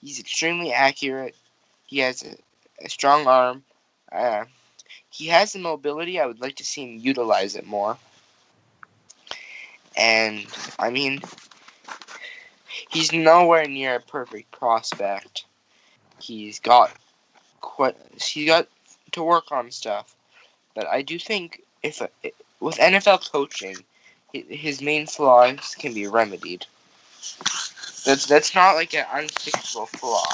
he's extremely accurate. He has a strong arm. He has the mobility. I would like to see him utilize it more. And, I mean, he's nowhere near a perfect prospect. He's got to work on stuff. But I do think with NFL coaching, his main flaws can be remedied. That's not like an unfixable flaw.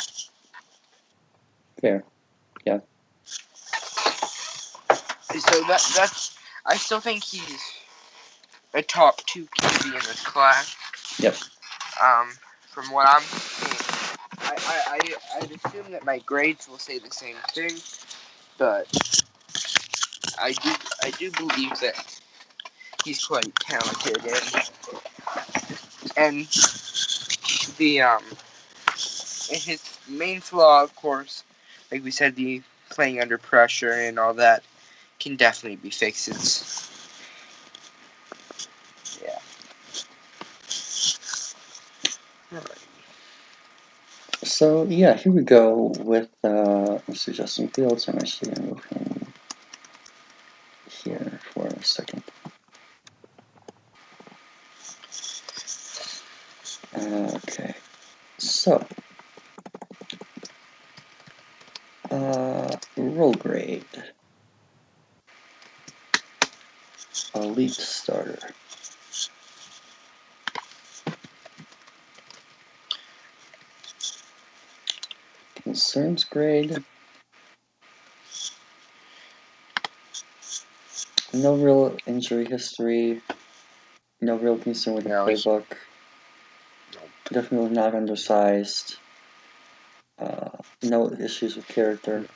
Fair. Yeah. So that's I still think he's a top 2 QB in this class. Yep. From what I'm seeing, I'd assume that my grades will say the same thing, but I do believe that he's quite talented, and the and his main flaw, of course, like we said, the playing under pressure and all that can definitely be fixed. Yeah. Alright. So yeah, here we go with Mr. Justin Fields. I'm actually gonna move him here for a second. Okay, so roll grade, elite starter. Concerns grade. No real injury history. No real concern with the playbook. Definitely not undersized. No issues with character.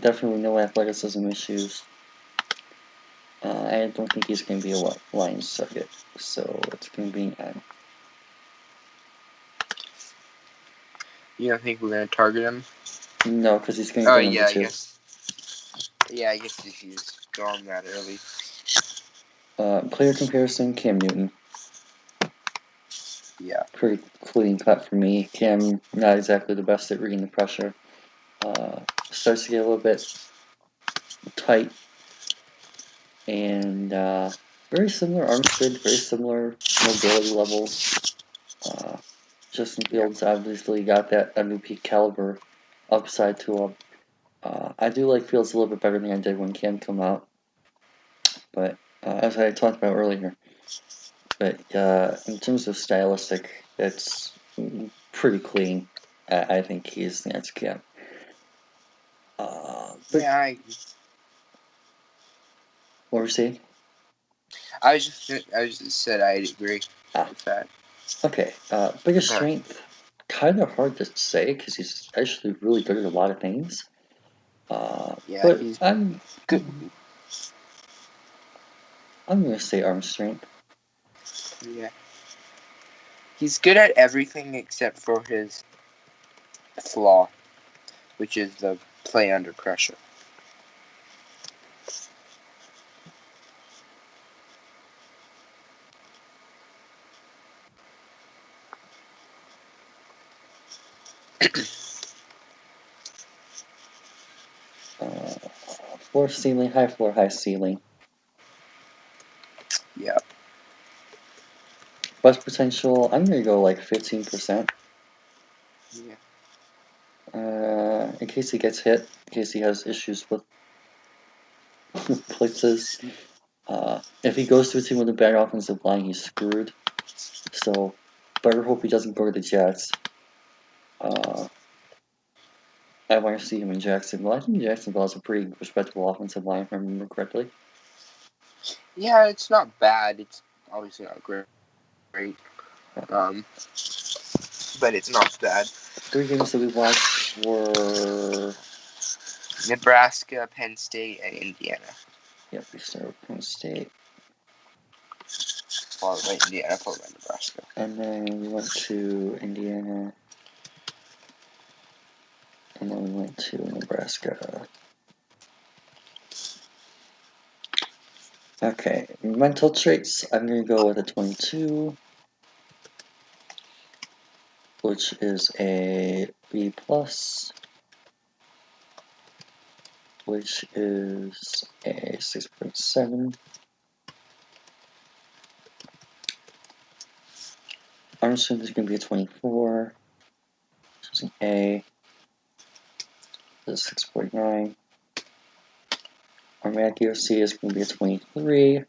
Definitely no athleticism issues. I don't think he's going to be a Lions target, so it's going to be an N. You don't think we're gonna target him? No, because he's going to go number 2. I guess if he's gone that early. Player comparison, Cam Newton. Yeah. Pretty clean cut for me. Cam, not exactly the best at reading the pressure. Starts to get a little bit tight. And very similar arm strength, very similar mobility levels. Justin Fields obviously got that MVP caliber upside to him. I do like Fields a little bit better than I did when Cam came out. But as I talked about earlier, but in terms of stylistic, it's pretty clean. I think he's the next Cam. Yeah, What were you saying? I just said I'd agree with that. Okay. Biggest strength, kind of hard to say because he's actually really good at a lot of things. But he's I'm good. I'm gonna say arm strength. Yeah. He's good at everything except for his flaw, which is the play under pressure. Floor ceiling, high floor, high ceiling. Yeah. Bust potential, I'm gonna go like 15%. Yeah. In case he gets hit, in case he has issues with blitzes. If he goes to a team with a bad offensive line, he's screwed. So, better hope he doesn't go to the Jets. I want to see him in Jacksonville. I think Jacksonville has a pretty respectable offensive line, if I remember correctly. Yeah, it's not bad. It's obviously not great. But it's not bad. 3 games that we watched were Nebraska, Penn State, and Indiana. Yep, we started with Penn State. Followed by Indiana, followed by Nebraska. And then we went to Indiana. And then we went to Nebraska. Okay, mental traits. I'm going to go with a 22, which is a B+, which is a 6.7. Arm strength is going to be a 24, which is an A, this is 6.9. Arm accuracy is going to be a 23.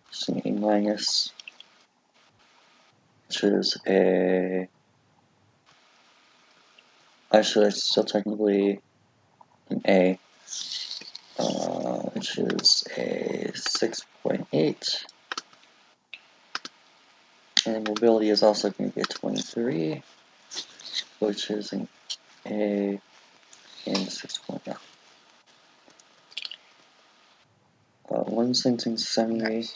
Just an A minus, which is a. Actually, that's still technically an A, which is a 6.8. And mobility is also going to be a 23, which is an A and 6.9. One sentence summary.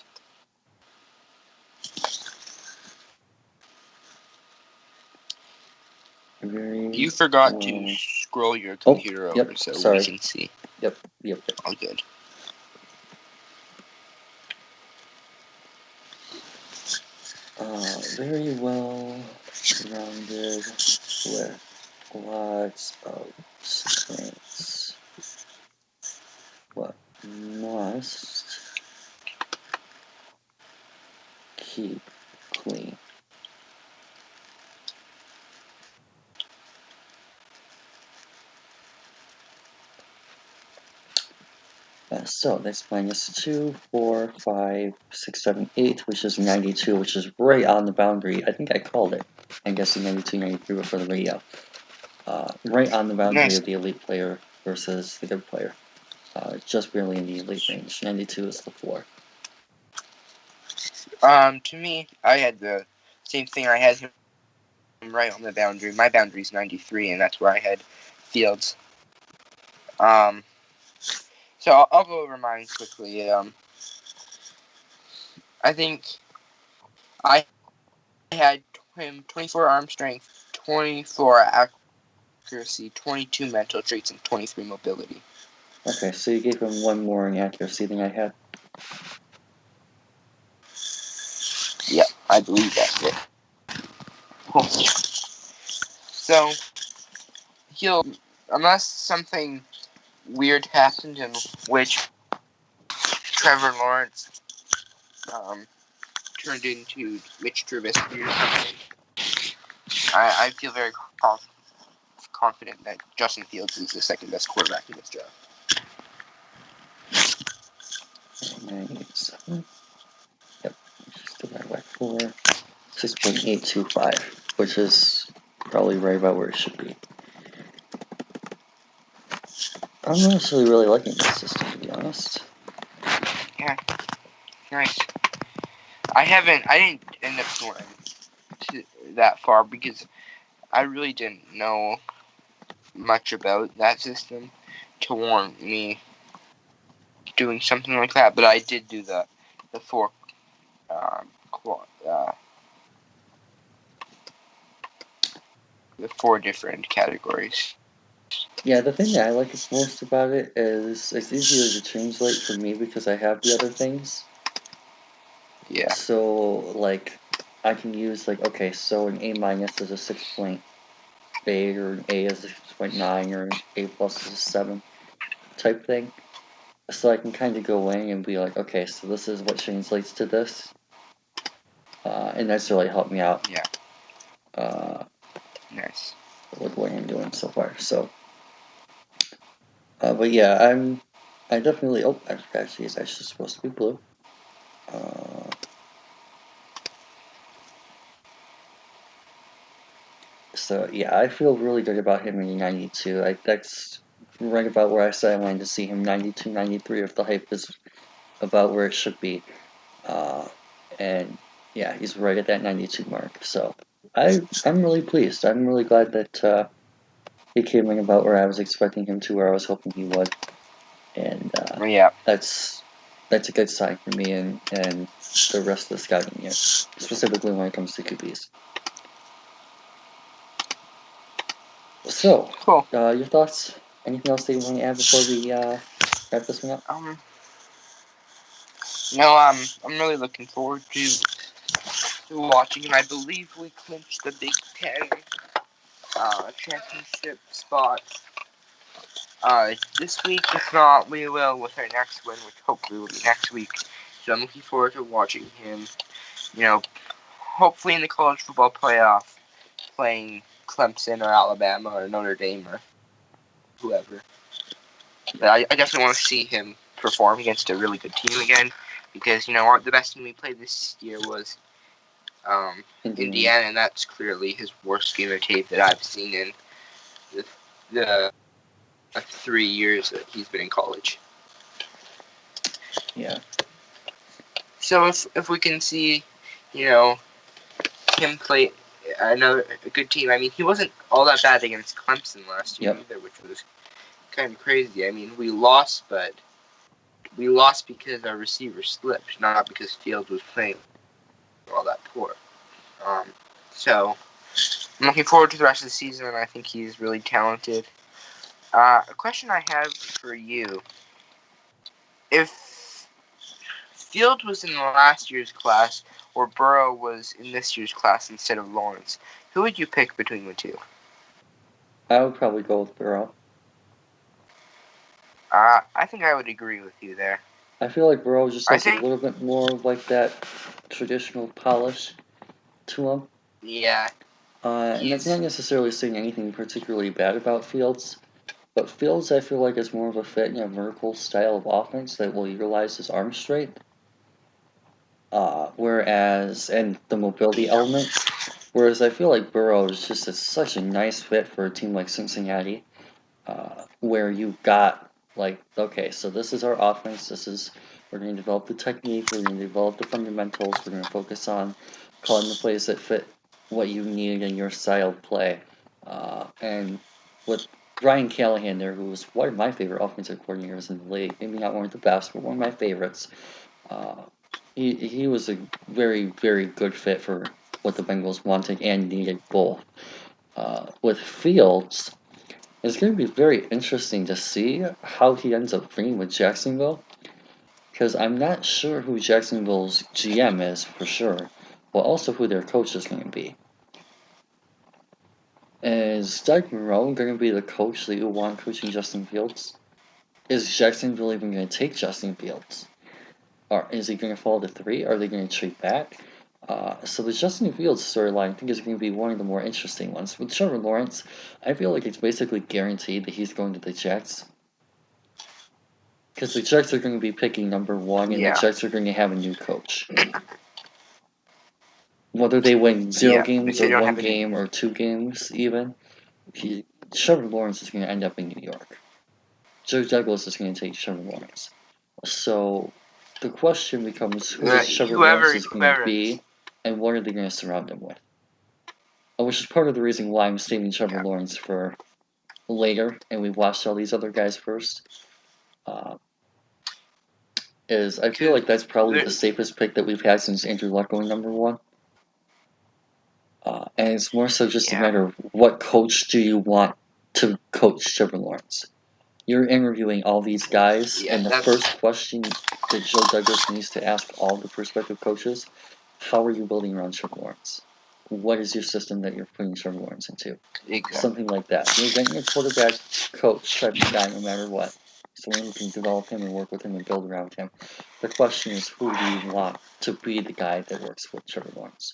Nice. You forgot to scroll your computer over so sorry. we can see. Yep. All good. Very well rounded with lots of strengths, but must keep clean. So that's minus 2, 4, 5, 6, 7, 8, which is 92, which is right on the boundary. I think I called it. I'm guessing 92, 93 before the radio. Right on the boundary of the elite player versus the good player. Just barely in the elite range. 92 is the floor. To me, I had the same thing. I had him right on the boundary. My boundary is 93, and that's where I had Fields. So I'll go over mine quickly. I think I had him 24 arm strength, 24 accuracy, 22 mental traits, and 23 mobility. Okay, so you gave him one more in accuracy than I had. Yep, I believe that's it. Cool. So he'll, unless something weird happened in which Trevor Lawrence turned into Mitch Trubisky or something, I feel very confident that Justin Fields is the second best quarterback in this draft. 97. Yep, just divided by 4. 6.825, which is probably right about where it should be. I'm actually really liking this system, to be honest. Yeah, nice. I didn't end up going that far because I really didn't know much about that system to warrant me doing something like that, but I did do the four the 4 different categories. Yeah, the thing that I like most about it is it's easier to translate for me because I have the other things. Yeah. So, like, I can use, like, okay, so an A minus is a 6.8, or an A is a 6.9, or an A plus is a 7 type thing. So I can kind of go in and be like, okay, so this is what translates to this. And that's really helped me out. Yeah. Nice. With what I'm doing so far. So, but yeah, I definitely. Oh, actually, it's actually supposed to be blue. So yeah, I feel really good about him in 92. That's right about where I said I wanted to see him. 92, 93. If the hype is about where it should be, and yeah, he's right at that 92 mark. So I'm really pleased. I'm really glad that he came in about where I was expecting him to, where I was hoping he would, and Yeah. that's a good sign for me and the rest of the scouting year, specifically when it comes to QBs. So, cool. Your thoughts? Anything else that you want to add before we wrap this one up? No, I'm really looking forward to watching him. I believe we clinched the Big Ten championship spot this week. If not, we will with our next win, which hopefully will be next week. So I'm looking forward to watching him, hopefully in the college football playoff, playing Clemson or Alabama or Notre Dame or whoever. But I definitely want to see him perform against a really good team again, because the best team we played this year was Indiana, and that's clearly his worst game of tape that I've seen in the 3 years that he's been in college. Yeah. So if we can see, him play a good team. I mean, he wasn't all that bad against Clemson last year either, which was kind of crazy. I mean, we lost, but we lost because our receiver slipped, not because Fields was playing all that poor. So I'm looking forward to the rest of the season, and I think he's really talented. A question I have for you: if Fields was in last year's class, or Burrow was in this year's class instead of Lawrence, who would you pick between the two? I would probably go with Burrow. I think I would agree with you there. I feel like Burrow just has a little bit more of like that traditional polish to him. Yeah. And that's not necessarily saying anything particularly bad about Fields, but Fields I feel like is more of a fit in a vertical style of offense that will utilize his arm strength. Whereas, and the mobility element, whereas I feel like Burrow is just such a nice fit for a team like Cincinnati, where you got like, okay, so this is our offense, we're going to develop the technique, we're going to develop the fundamentals, we're going to focus on calling the plays that fit what you need in your style of play. And with Brian Callahan there, who was one of my favorite offensive coordinators in the league, maybe not one of the best, but one of my favorites, he was a very, very good fit for what the Bengals wanted and needed both. With Fields, it's going to be very interesting to see how he ends up bringing with Jacksonville, because I'm not sure who Jacksonville's GM is for sure, but also who their coach is going to be. Is Doug Marrone going to be the coach that you want coaching Justin Fields? Is Jacksonville even going to take Justin Fields? Or is he going to fall to 3? Are they going to trade back? So the Justin Fields storyline, I think, is going to be one of the more interesting ones. With Trevor Lawrence, I feel like it's basically guaranteed that he's going to the Jets. Because the Jets are going to be picking number 1, and the Jets are going to have a new coach. Whether they win 0 games or 1 game or 2 games even, Trevor Lawrence is going to end up in New York. Joe Douglas is going to take Trevor Lawrence. So the question becomes, who is Trevor Lawrence going to be, and what are they going to surround him with? Which is part of the reason why I'm saving Trevor Lawrence for later, and we watched all these other guys first. Is I feel like that's probably the safest pick that we've had since Andrew Luck going number 1. And it's more so just a matter of what coach do you want to coach Trevor Lawrence. You're interviewing all these guys, and the first question that Joe Douglas needs to ask all the prospective coaches, how are you building around Trevor Lawrence? What is your system that you're putting Trevor Lawrence into? Exactly. Something like that. You're getting a quarterback coach type of guy no matter what. Someone who can develop him and work with him and build around him. The question is, who do you want to be the guy that works with Trevor Lawrence?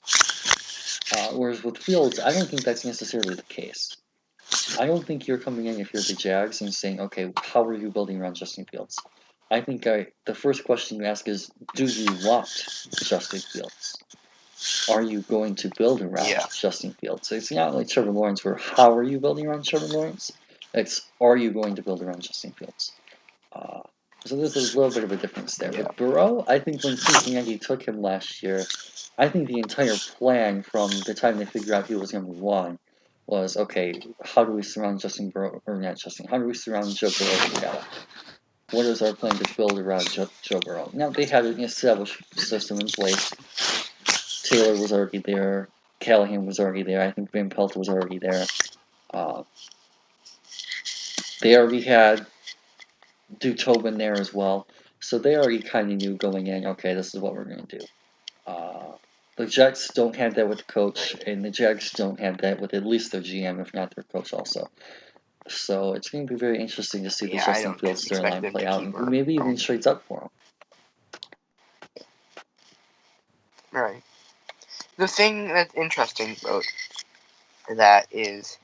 Whereas with Fields, I don't think that's necessarily the case. I don't think you're coming in if you're the Jags and saying, okay, how are you building around Justin Fields? I think the first question you ask is, do you want Justin Fields? Are you going to build around Justin Fields? It's not like Trevor Lawrence where, how are you building around Trevor Lawrence? It's, are you going to build around Justin Fields? So there's a little bit of a difference there. With Burrow, I think when Cincinnati took him last year, I think the entire plan from the time they figured out he was number 1 was, okay, how do we surround Justin Burrow, or not Justin, how do we surround Joe Burrow together? What is our plan to build around Joe Burrow? Now, they had an established system in place. Taylor was already there. Callahan was already there. I think Van Pelt was already there. They already had Duke Tobin there as well. So they already kind of knew going in, okay, this is what we're going to do. The Jets don't have that with the coach, and the Jags don't have that with at least their GM, if not their coach also. So it's going to be very interesting to see the Justin Fields storyline play out, and who maybe even trades up for him. Right. The thing that's interesting about that is,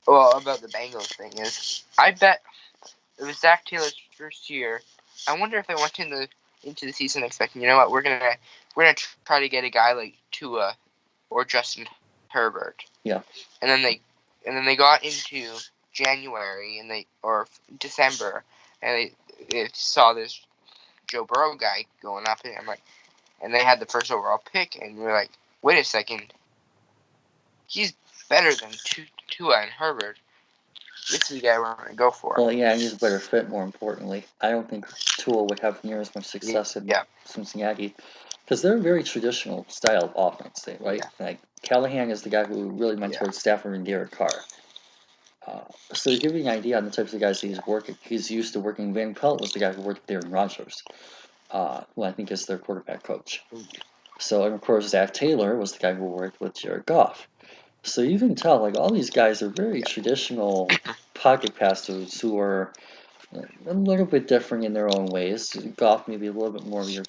about the Bengals thing is, I bet it was Zach Taylor's first year. I wonder if they went into the season expecting, you know what, we're gonna try to get a guy like Tua or Justin Herbert. Yeah. And then they got into January or December, and they saw this Joe Burrow guy going up, and and they had the first overall pick, and we're like, wait a second, he's better than Tua and Herbert. This is the guy we're going to go for. Well, yeah, he's a better fit, more importantly. I don't think Tua would have near as much success in Cincinnati, because they're a very traditional style of offense, right? Yeah. Like, Callahan is the guy who really mentored Stafford and Derek Carr. So to give you an idea on the types of guys he's used to working. Van Pelt was the guy who worked with Aaron Rodgers, who I think is their quarterback coach. So, and of course, Zach Taylor was the guy who worked with Jared Goff. So you can tell, like, all these guys are very traditional pocket passers who are a little bit different in their own ways. Goff maybe a little bit more of your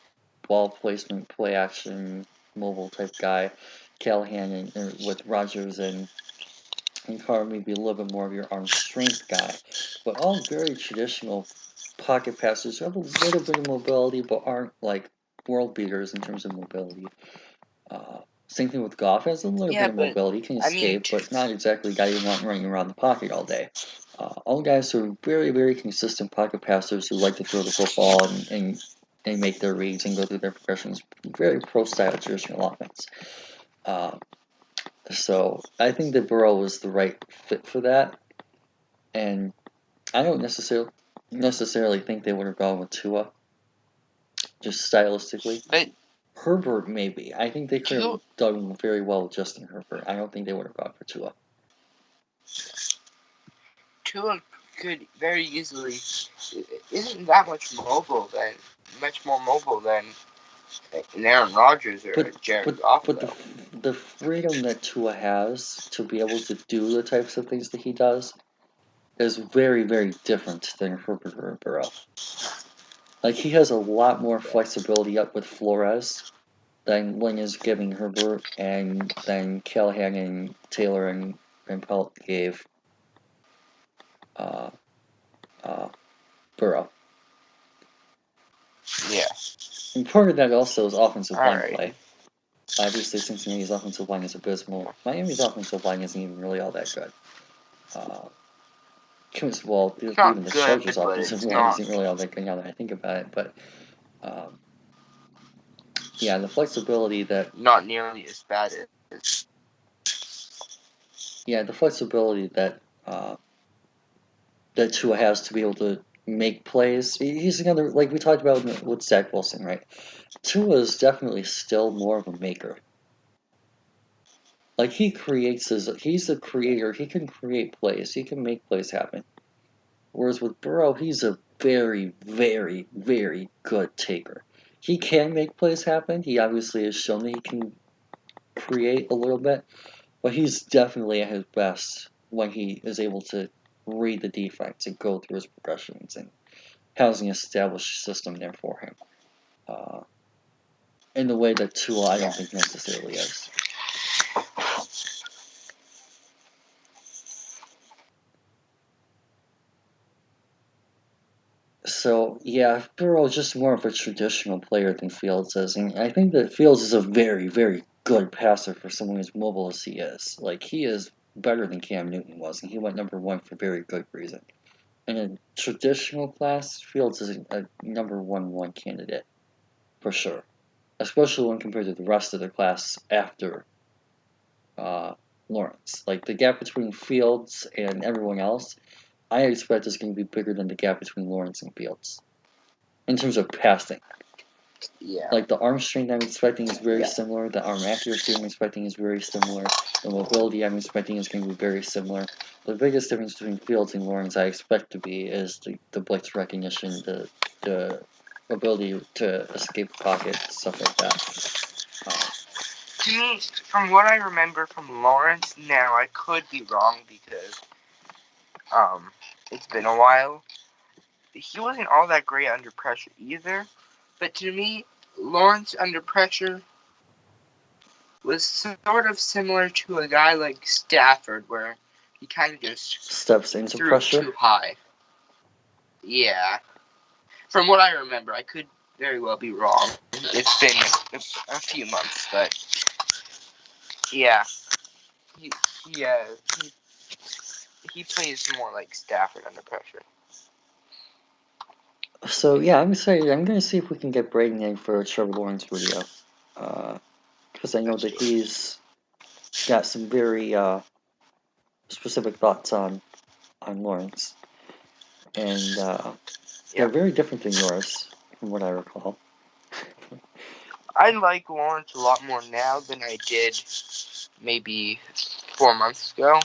ball placement, play action, mobile type guy. Callahan with Rodgers and Carr maybe a little bit more of your arm strength guy. But all very traditional pocket passers who have a little bit of mobility but aren't like world beaters in terms of mobility. Same thing with Goff, has a little bit of mobility, can escape, but not exactly a guy you want running around the pocket all day. All guys are very, very consistent pocket passers who like to throw the football and make their reads and go through their progressions. Very pro-style traditional offense. So I think that Burrow was the right fit for that, and I don't necessarily think they would have gone with Tua, just stylistically. But Herbert, maybe. I think they could have done very well with Justin Herbert. I don't think they would have gone for Tua. Tua could very easily isn't that much more mobile than Aaron Rodgers or Jared Goff. But the freedom that Tua has to be able to do the types of things that he does is very, very different than Herbert or Burrow. Like, he has a lot more flexibility up with Flores than Lynn is giving Herbert, and than Callahan and Taylor and Pelt gave Burrow. Yeah. And part of that also is offensive line play. Obviously, Cincinnati's offensive line is abysmal. Miami's offensive line isn't even really all that good. Even the Chargers' offensive line isn't really all that good now that I think about it. But yeah, the flexibility that not nearly as bad as. Yeah, the flexibility that that Tua has to be able to make plays. He's another, like we talked about with Zach Wilson, right? Tua is definitely still more of a maker. Like, he's a creator. He can create plays. He can make plays happen. Whereas with Burrow, he's a very, very, very good taker. He can make plays happen. He obviously has shown that he can create a little bit, but he's definitely at his best when he is able to read the defense and go through his progressions and has an established system there for him. In the way that Tua, I don't think necessarily is. So, yeah, Burrow is just more of a traditional player than Fields is. And I think that Fields is a very, very good passer for someone as mobile as he is. Like, he is better than Cam Newton was, and he went number one for very good reason. In a traditional class, Fields is a number one candidate, for sure. Especially when compared to the rest of the class after Lawrence. Like, the gap between Fields and everyone else, I expect is going to be bigger than the gap between Lawrence and Fields. In terms of passing. Yeah. Like, the arm strength I'm expecting is very similar. The arm accuracy I'm expecting is very similar. The mobility I'm expecting is going to be very similar. The biggest difference between Fields and Lawrence I expect to be is the blitz recognition, the ability to escape the pocket, stuff like that. To me, from what I remember from Lawrence, now I could be wrong because it's been a while. He wasn't all that great under pressure either, but to me, Lawrence under pressure was sort of similar to a guy like Stafford, where he kind of just steps into pressure too high. Yeah. From what I remember, I could very well be wrong. It's been a few months, but yeah, he he uh, he, he plays more like Stafford under pressure. So yeah, I'm excited. I'm gonna see if we can get Braden in for a Trevor Lawrence video, because I know that he's got some very specific thoughts on Lawrence, and they're Yep. very different than yours, from what I recall. I like Lawrence a lot more now than I did maybe 4 months ago.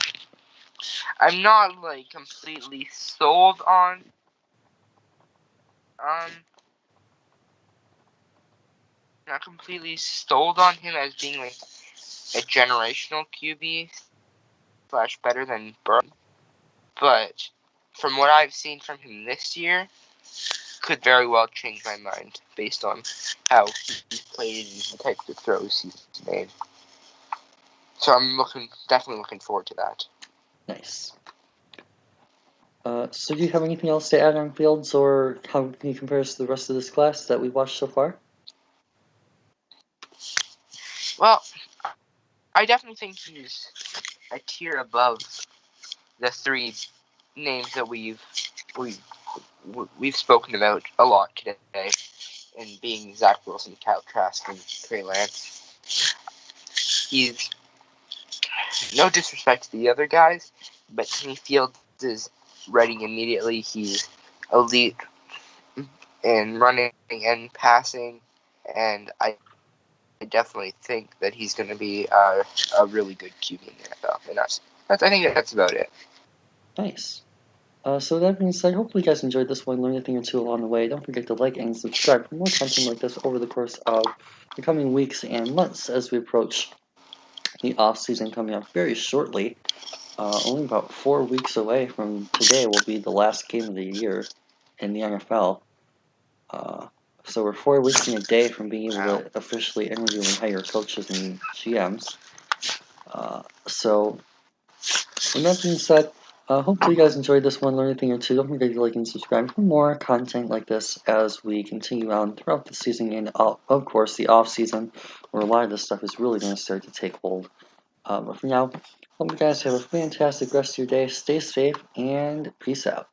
I'm not like completely sold on um not completely sold on him as being like a generational QB slash better than Burrow, but from what I've seen from him this year, could very well change my mind based on how he's played and the types of throws he's made. So I'm definitely looking forward to that. Nice. So do you have anything else to add on Fields, or how can you compare us to the rest of this class that we watched so far? Well, I definitely think he's a tier above the three names that we've spoken about a lot today, and being Zach Wilson, Kyle Trask, and Trey Lance. He's no disrespect to the other guys, but Kenny Fields is ready immediately. He's elite in running and passing, and I definitely think that he's going to be a really good QB in the NFL. And I think that's about it. Nice. So that being said, hopefully you guys enjoyed this one, learned a thing or two along the way. Don't forget to like and subscribe for more content like this over the course of the coming weeks and months as we approach the off season coming up very shortly. Only about 4 weeks away from today will be the last game of the year in the NFL. So we're 4 weeks and a day from being able to officially interview and hire coaches and GMs. So with that being said, hopefully you guys enjoyed this one, learned a thing or two. Don't forget to like and subscribe for more content like this as we continue on throughout the season and, of course, the off season, where a lot of this stuff is really going to start to take hold. But for now, hope you guys have a fantastic rest of your day. Stay safe and peace out.